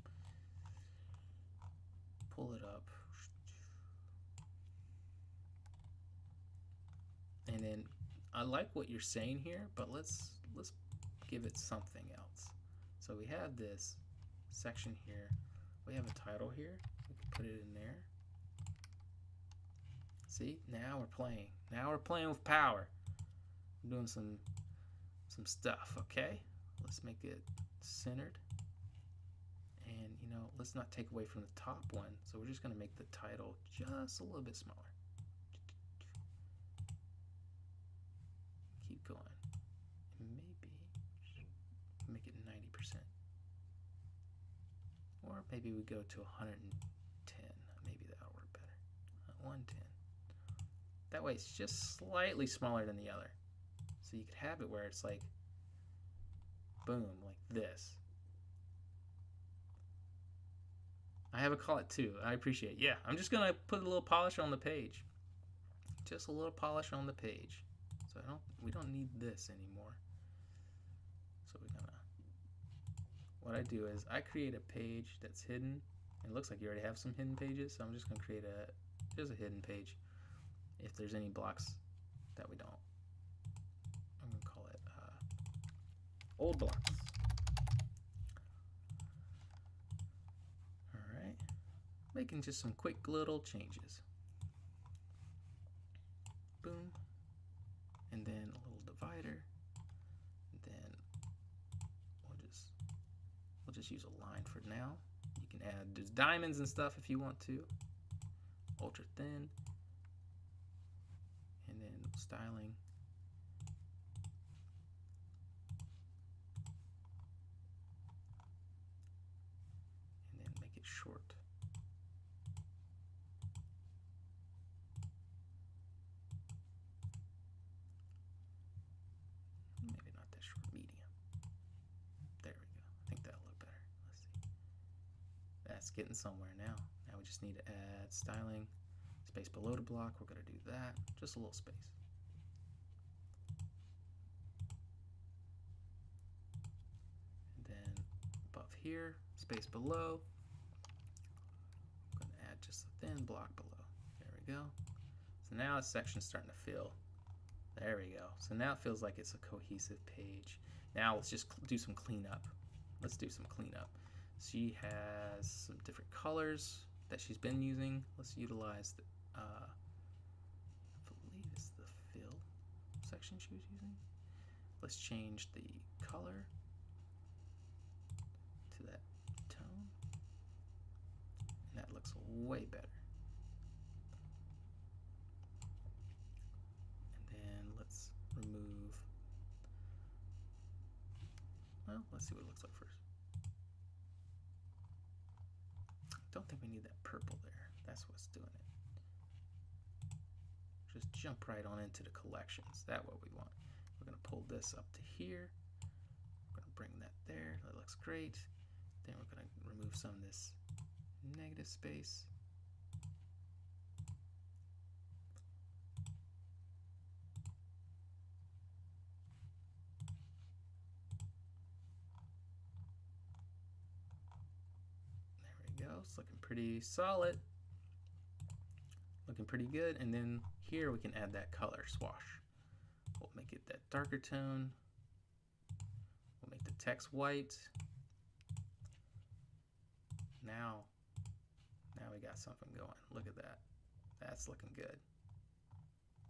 Pull it up. And then I like what you're saying here, but let's give it something else. So we have this section here. We have a title here. We can put it in there. See, now we're playing. Now we're playing with power. I'm doing some stuff, okay? Let's make it centered. And, you know, let's not take away from the top one. So we're just going to make the title just a little bit smaller. Keep going. Maybe make it 90%. Or maybe we go to 110. Maybe that'll work better. 110. That way it's just slightly smaller than the other. So you could have it where it's like, boom, like this. I have a call it too. I appreciate it. Yeah, I'm just going to put a little polish on the page. Just a little polish on the page. So we don't need this anymore. So we're gonna, what I do is I create a page that's hidden. It looks like you already have some hidden pages, so I'm just gonna create just a hidden page. If there's any blocks that we don't, I'm gonna call it old blocks. All right, making just some quick little changes. Boom. And then a little divider. And then we'll just use a line for now. You can add just diamonds and stuff if you want to. Ultra thin. And then styling. And then make it short. Maybe not that short, medium. There we go. I think that'll look better. Let's see. That's getting somewhere now. Now we just need to add styling. Space below the block, we're going to do that. Just a little space. And then above here, space below. I'm going to add just a thin block below. There we go. So now the section's starting to fill. There we go. So now it feels like it's a cohesive page. Now let's just do some cleanup. Let's do some cleanup. She has some different colors that she's been using. Let's utilize the section she was using. Let's change the color to that tone. And that looks way better. And then let's remove, well, let's see what it looks like first. Don't think we need that purple there. That's what's doing it. Just jump right on into the collections. That's what we want. We're going to pull this up to here. We're going to bring that there. That looks great. Then we're going to remove some of this negative space. There we go. It's looking pretty solid. Looking pretty good. And then here we can add that color swash. We'll make it that darker tone. We'll make the text white. Now we got something going. Look at that. That's looking good.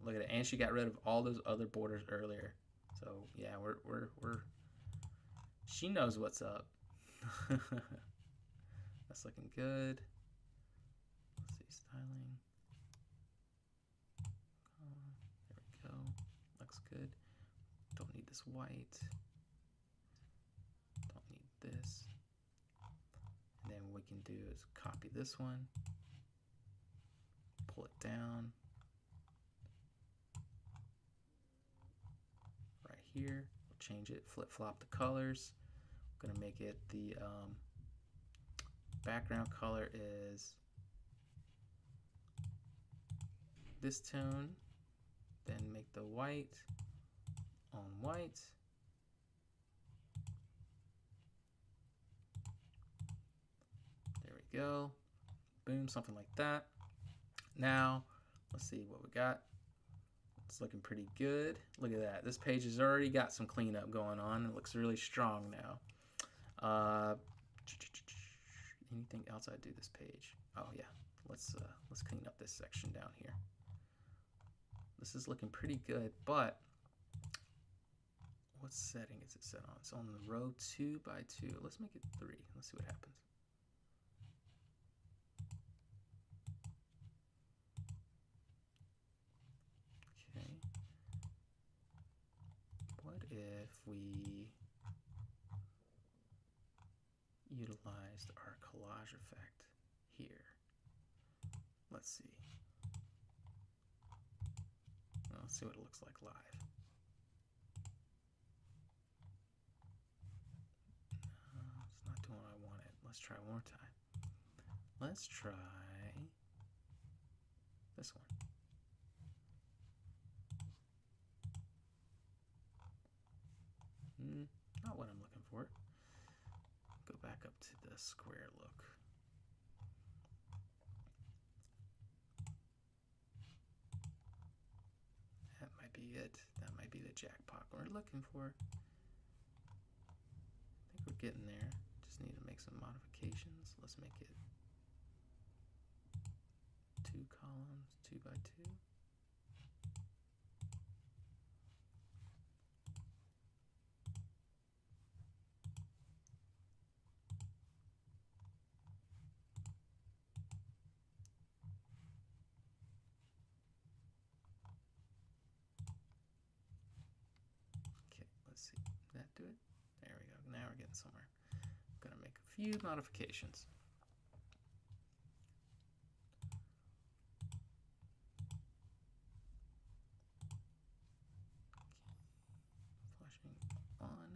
Look at it. And she got rid of all those other borders earlier. So yeah, she knows what's up. That's looking good. Let's see, styling. There we go. Looks good. Don't need this white. Don't need this. And then what we can do is copy this one, pull it down right here. We'll change it, flip-flop the colors. I'm gonna make it the background color is this tone, then make the white on white. There we go. Boom, something like that. Now, let's see what we got. It's looking pretty good. Look at that. This page has already got some cleanup going on. It looks really strong now. Anything else I do this page? Oh yeah, let's clean up this section down here. This is looking pretty good, but what setting is it set on? It's on the row 2 by 2. Let's make it 3. Let's see what happens. Okay. What if we utilized our collage effect here? Let's see. Well, let's see what it looks like live. It's not doing what I wanted. Let's try one more time. Let's try this one. Not what I'm looking for. Go back up to the square look. That might be it. That might be the jackpot we're looking for. I think we're getting there. Just need to make some modifications. Let's make it 2 columns, 2 by 2. See, did that do it? There we go. Now we're getting somewhere. I'm going to make a few modifications. Flashing on.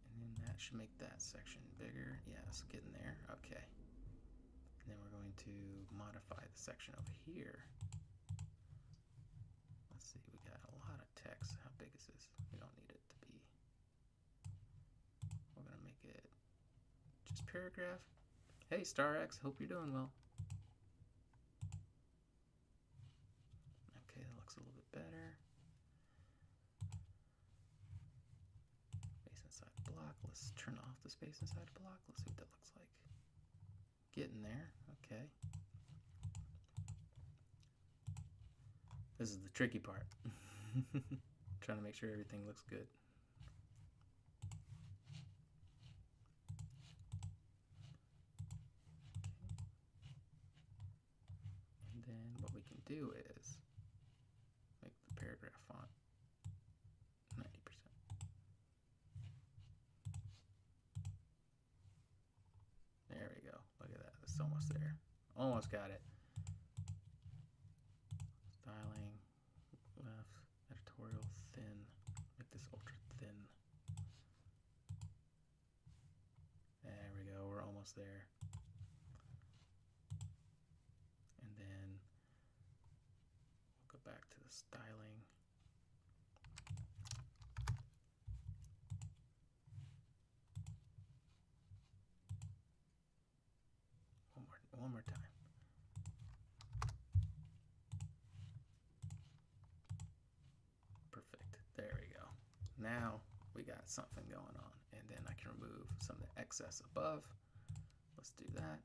And then that should make that section bigger. Yeah, it's getting there. Okay. And then we're going to modify the section over here. Let's see, we got a lot of text. How big is this? We don't need it to be. We're going to make it just paragraph. Hey, StarX, hope you're doing well. Okay, that looks a little bit better. Space inside the block. Let's turn off the space inside the block. Let's see what that looks like. Getting there. Okay. This is the tricky part. Trying to make sure everything looks good. And then what we can do is make the paragraph font 90%. There we go. Look at that. It's almost there. Almost got it. Styling, left, editorial, thin. Make this ultra thin. There we go. We're almost there. And then we'll go back to the styling. One more time. Perfect. There we go. Now we got something going on, and then I can remove some of the excess above. Let's do that.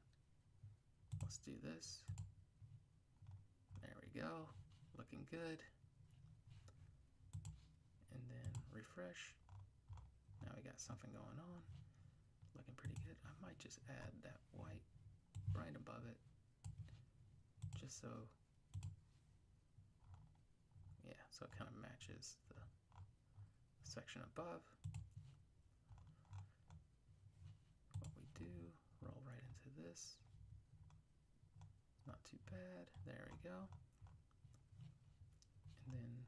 Let's do this. There we go. Looking good. And then refresh. Now we got something going on. Looking pretty good. I might just add that white right above it, just so, yeah, so it kind of matches the section above. What we do, roll right into this. Not too bad. There we go. And then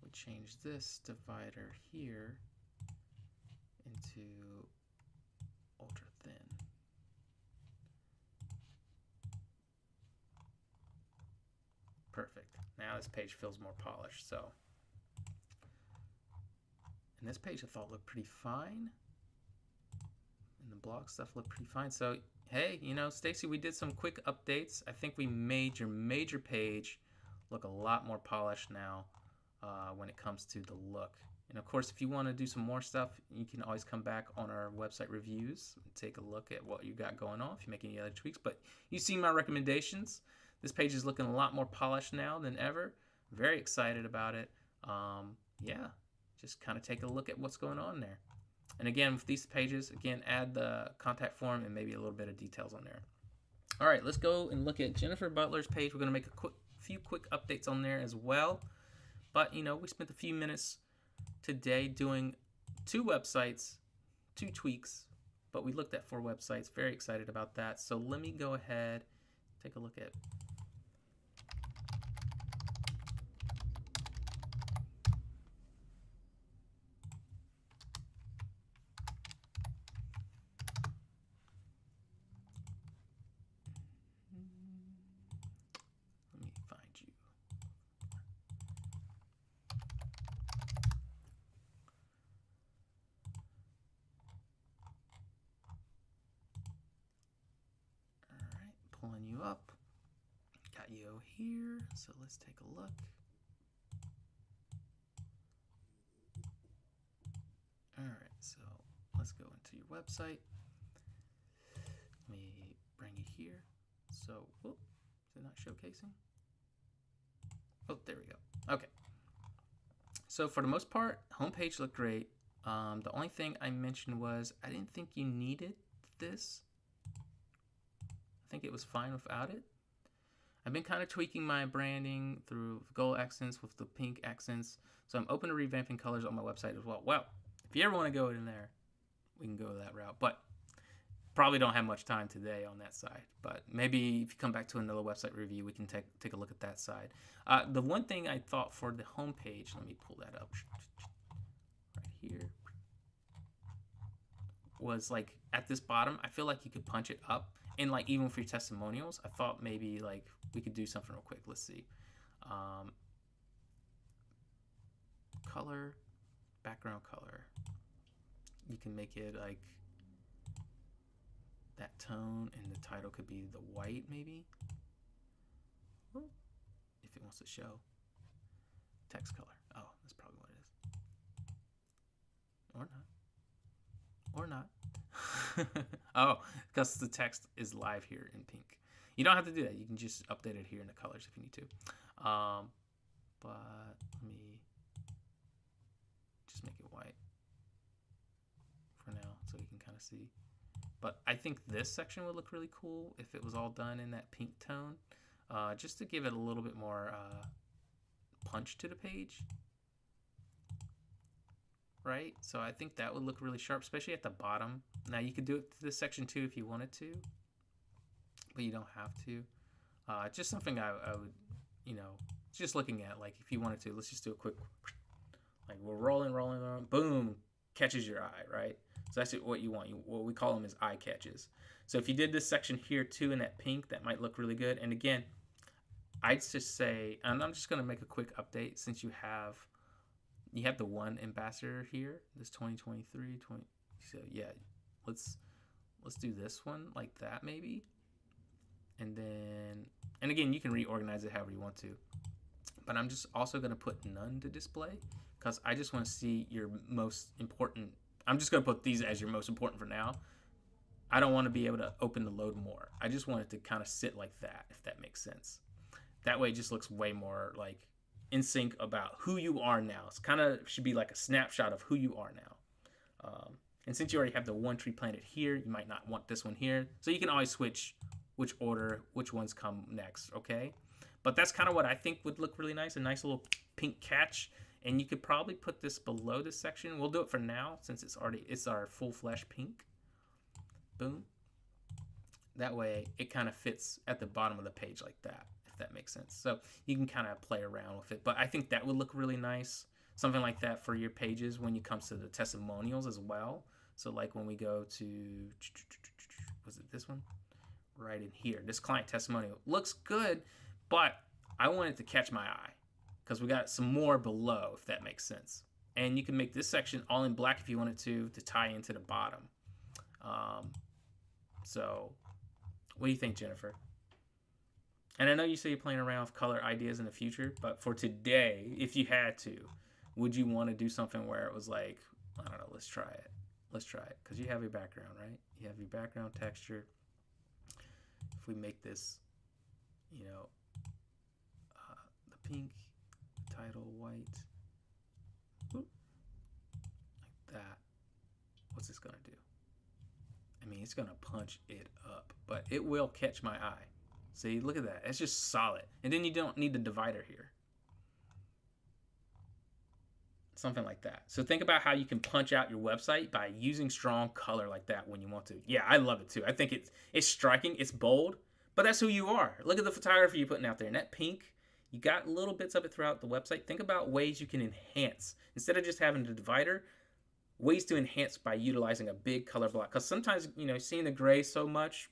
we change this divider here into ultra thin. Perfect. Now this page feels more polished. So, and this page I thought looked pretty fine, and the blog stuff looked pretty fine. So, hey, you know, Stacy, we did some quick updates. I think we made your major page look a lot more polished now when it comes to the look. And of course, if you want to do some more stuff, you can always come back on our website reviews and take a look at what you got going on if you make any other tweaks. But you see my recommendations. This page is looking a lot more polished now than ever. Very excited about it. Yeah, just kind of take a look at what's going on there. And again, with these pages, again, add the contact form and maybe a little bit of details on there. All right, let's go and look at Jennifer Butler's page. We're going to make a few quick updates on there as well. But, you know, we spent a few minutes today doing 2 websites, 2 tweaks, but we looked at 4 websites. Very excited about that. So let me go ahead, take a look at pulling you up. Got you here, so let's take a look. All right, so let's go into your website. Let me bring you here. So, whoop, is it not showcasing? Oh, there we go. Okay. So for the most part, homepage looked great. The only thing I mentioned was I didn't think you needed this. I think it was fine without it. I've been kind of tweaking my branding through gold accents with the pink accents. So I'm open to revamping colors on my website as well. Well, if you ever want to go in there, we can go that route. But probably don't have much time today on that side. But maybe if you come back to another website review, we can take a look at that side. The one thing I thought for the homepage, let me pull that up right here, was like at this bottom, I feel like you could punch it up. And like even for your testimonials, I thought maybe like we could do something real quick. Let's see. Color, background color. You can make it like that tone, and the title could be the white maybe. If it wants to show. Text color. Oh, that's probably what it is. Or not. Or not. Oh, because the text is live here in pink. You don't have to do that. You can just update it here in the colors if you need to. But let me just make it white for now so you can kind of see. But I think this section would look really cool if it was all done in that pink tone, just to give it a little bit more punch to the page, right? So I think that would look really sharp, especially at the bottom. Now you could do it to this section too if you wanted to, but you don't have to. Just something I would, just looking at, like if you wanted to, let's just do a quick, like we're rolling, boom, catches your eye, right? So that's what you want. What we call them is eye catches. So if you did this section here too in that pink, that might look really good. And again, I'd just say, and I'm just going to make a quick update since you have the one ambassador here, this 2023, so yeah, let's do this one like that maybe. And again, you can reorganize it however you want to. But I'm just also going to put none to display because I just want to see your most important. I'm just going to put these as your most important for now. I don't want to be able to open the load more. I just want it to kind of sit like that, if that makes sense. That way it just looks way more like in sync about who you are now. It's kind of should be like a snapshot of who you are now. And since you already have the one tree planted here, you might not want this one here. So you can always switch which order, which ones come next, okay? But that's kind of what I think would look really nice, a nice little pink catch. And you could probably put this below this section. We'll do it for now since it's our full flesh pink. Boom. That way it kind of fits at the bottom of the page like that, if that makes sense. So you can kind of play around with it. But I think that would look really nice. Something like that for your pages when it comes to the testimonials as well. So like when we go to, was it this one? Right in here. This client testimonial looks good, but I want it to catch my eye because we got some more below, if that makes sense. And you can make this section all in black if you wanted to tie into the bottom. So what do you think, Jennifer? And I know you say you're playing around with color ideas in the future, but for today, if you had to, would you want to do something where it was like, I don't know, let's try it. Because you have your background, right? You have your background texture. If we make this, the pink, title white, like that, what's this gonna do? I mean, it's gonna punch it up, but it will catch my eye. See, look at that. It's just solid. And then you don't need the divider here. Something like that. So think about how you can punch out your website by using strong color like that when you want to. Yeah, I love it too. I think it's striking, it's bold, but that's who you are. Look at the photography you're putting out there. And that pink, you got little bits of it throughout the website. Think about ways you can enhance. Instead of just having the divider, ways to enhance by utilizing a big color block. Because sometimes, seeing the gray so much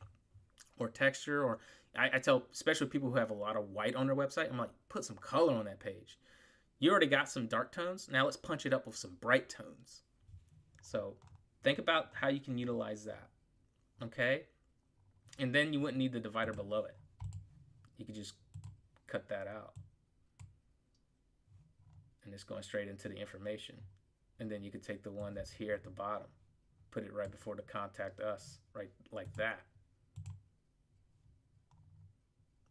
or texture, or I tell, especially people who have a lot of white on their website, I'm like, put some color on that page. You already got some dark tones. Now let's punch it up with some bright tones. So think about how you can utilize that. Okay? And then you wouldn't need the divider below it. You could just cut that out. And it's going straight into the information. And then you could take the one that's here at the bottom, put it right before the contact us, right like that.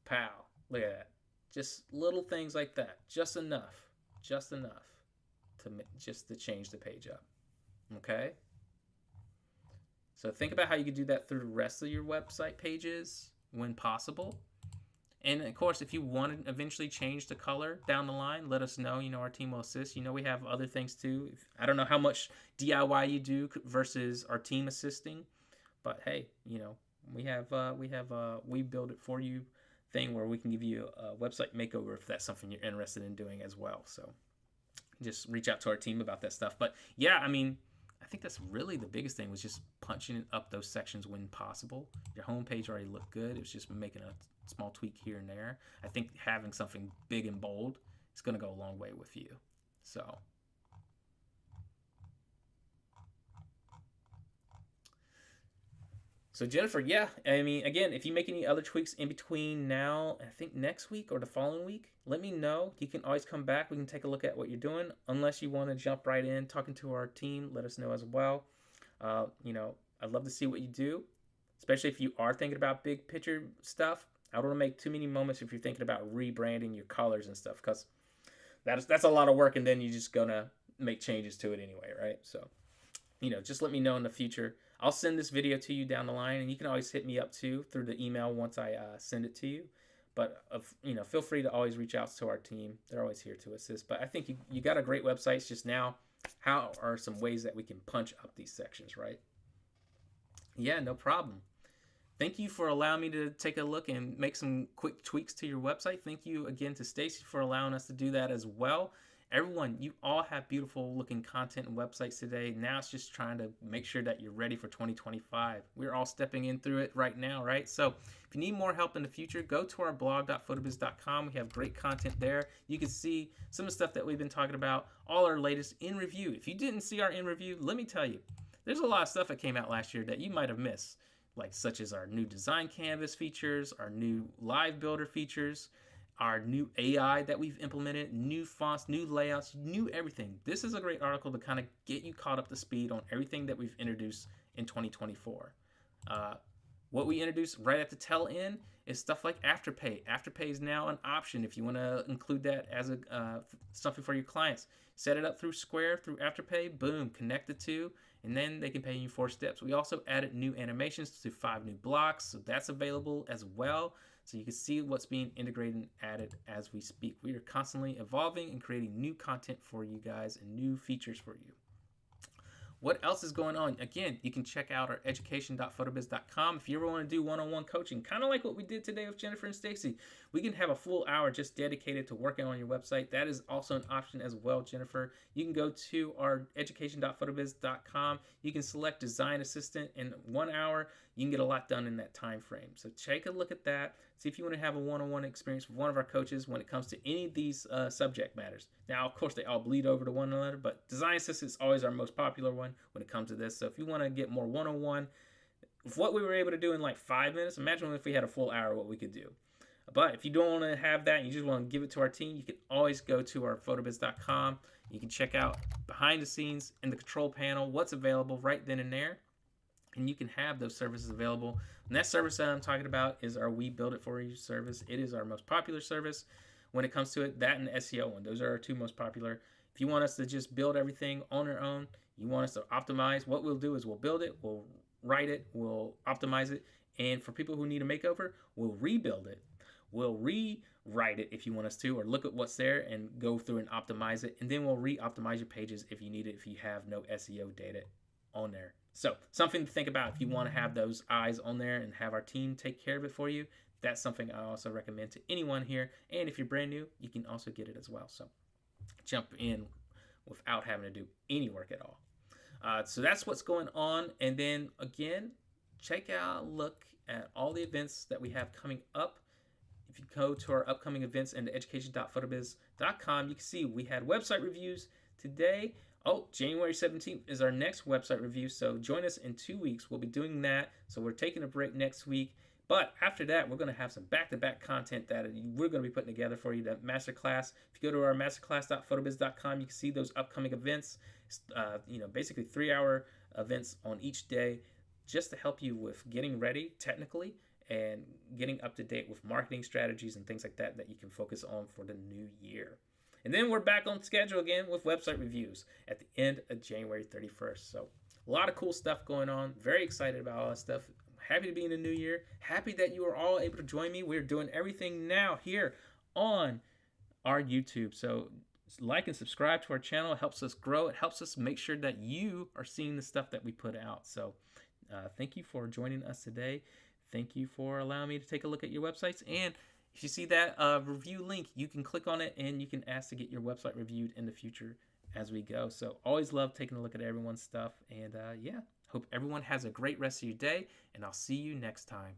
Pow. Look at that. Just little things like that. Just enough to change the page up. Okay? So think about how you could do that through the rest of your website pages when possible. And of course, if you want to eventually change the color down the line, let us know. Our team will assist. We have other things too. I don't know how much DIY you do versus our team assisting, but hey, we have we build it for you thing where we can give you a website makeover if that's something you're interested in doing as well. So just reach out to our team about that stuff. But yeah, I mean, I think that's really the biggest thing was just punching up those sections when possible. Your homepage already looked good. It was just making a small tweak here and there. I think having something big and bold is going to go a long way with you. So Jennifer, yeah, I mean, again, if you make any other tweaks in between now, I think next week or the following week, let me know. You can always come back. We can take a look at what you're doing. Unless you want to jump right in, talking to our team, let us know as well. I'd love to see what you do, especially if you are thinking about big picture stuff. I don't want to make too many moments if you're thinking about rebranding your colors and stuff, because that's a lot of work, and then you're just gonna make changes to it anyway, right? So, just let me know in the future. I'll send this video to you down the line, and you can always hit me up too through the email once I send it to you. But feel free to always reach out to our team. They're always here to assist. But I think you got a great website. It's just now, how are some ways that we can punch up these sections, right? Yeah, no problem. Thank you for allowing me to take a look and make some quick tweaks to your website. Thank you again to Stacy for allowing us to do that as well. Everyone, you all have beautiful looking content and websites today. Now it's just trying to make sure that you're ready for 2025. We're all stepping in through it right now, right? So if you need more help in the future, go to our blog.photobiz.com. We have great content there. You can see some of the stuff that we've been talking about, all our latest in review. If you didn't see our in review, let me tell you, there's a lot of stuff that came out last year that you might have missed, like such as our new design canvas features, our new live builder features, our new AI that we've implemented, new fonts, new layouts, new everything. This is a great article to kind of get you caught up to speed on everything that we've introduced in 2024. What we introduced right at the tail end is stuff like Afterpay. Afterpay is now an option if you want to include that as something for your clients. Set it up through Square, through Afterpay, boom, connect the two, and then they can pay you 4 steps. We also added new animations to 5 new blocks, so that's available as well. So you can see what's being integrated and added as we speak. We are constantly evolving and creating new content for you guys and new features for you. What else is going on? Again, you can check out our education.photobiz.com if you ever want to do one-on-one coaching, kind of like what we did today with Jennifer and Stacy. We can have a full hour just dedicated to working on your website. That is also an option as well, Jennifer. You can go to our education.photobiz.com. You can select Design Assistant in 1 hour. You can get a lot done in that time frame. So take a look at that. See if you want to have a one-on-one experience with one of our coaches when it comes to any of these subject matters. Now, of course, they all bleed over to one another, but Design Assistant is always our most popular one when it comes to this. So if you want to get more one-on-one, what we were able to do in like 5 minutes, imagine if we had a full hour, what we could do. But if you don't want to have that and you just want to give it to our team, you can always go to our photobiz.com. You can check out behind the scenes in the control panel what's available right then and there. And you can have those services available. And that service that I'm talking about is our We Build It For You service. It is our most popular service when it comes to it. That and the SEO one. Those are our 2 most popular. If you want us to just build everything on our own, you want us to optimize, what we'll do is we'll build it, we'll write it, we'll optimize it. And for people who need a makeover, we'll rebuild it. We'll rewrite it if you want us to, or look at what's there and go through and optimize it. And then we'll re-optimize your pages if you need it, if you have no SEO data on there. So something to think about if you want to have those eyes on there and have our team take care of it for you. That's something I also recommend to anyone here. And if you're brand new, you can also get it as well. So jump in without having to do any work at all. So that's what's going on. And then again, look at all the events that we have coming up. If you go to our upcoming events into education.photobiz.com, you can see we had website reviews today. Oh, January 17th is our next website review, so join us in 2 weeks. We'll be doing that, so we're taking a break next week. But after that, we're going to have some back-to-back content that we're going to be putting together for you, that masterclass. If you go to our masterclass.photobiz.com, you can see those upcoming events, basically 3-hour events on each day, just to help you with getting ready technically and getting up to date with marketing strategies and things like that you can focus on for the new year. And then we're back on schedule again with website reviews at the end of January 31st. So a lot of cool stuff going on. Very excited about all that stuff. Happy to be in the new year. Happy that you are all able to join me. We're doing everything now here on our YouTube. So like and subscribe to our channel. It helps us grow. It helps us make sure that you are seeing the stuff that we put out. So thank you for joining us today. Thank you for allowing me to take a look at your websites. And if you see that review link, you can click on it and you can ask to get your website reviewed in the future as we go. So always love taking a look at everyone's stuff. And hope everyone has a great rest of your day, and I'll see you next time.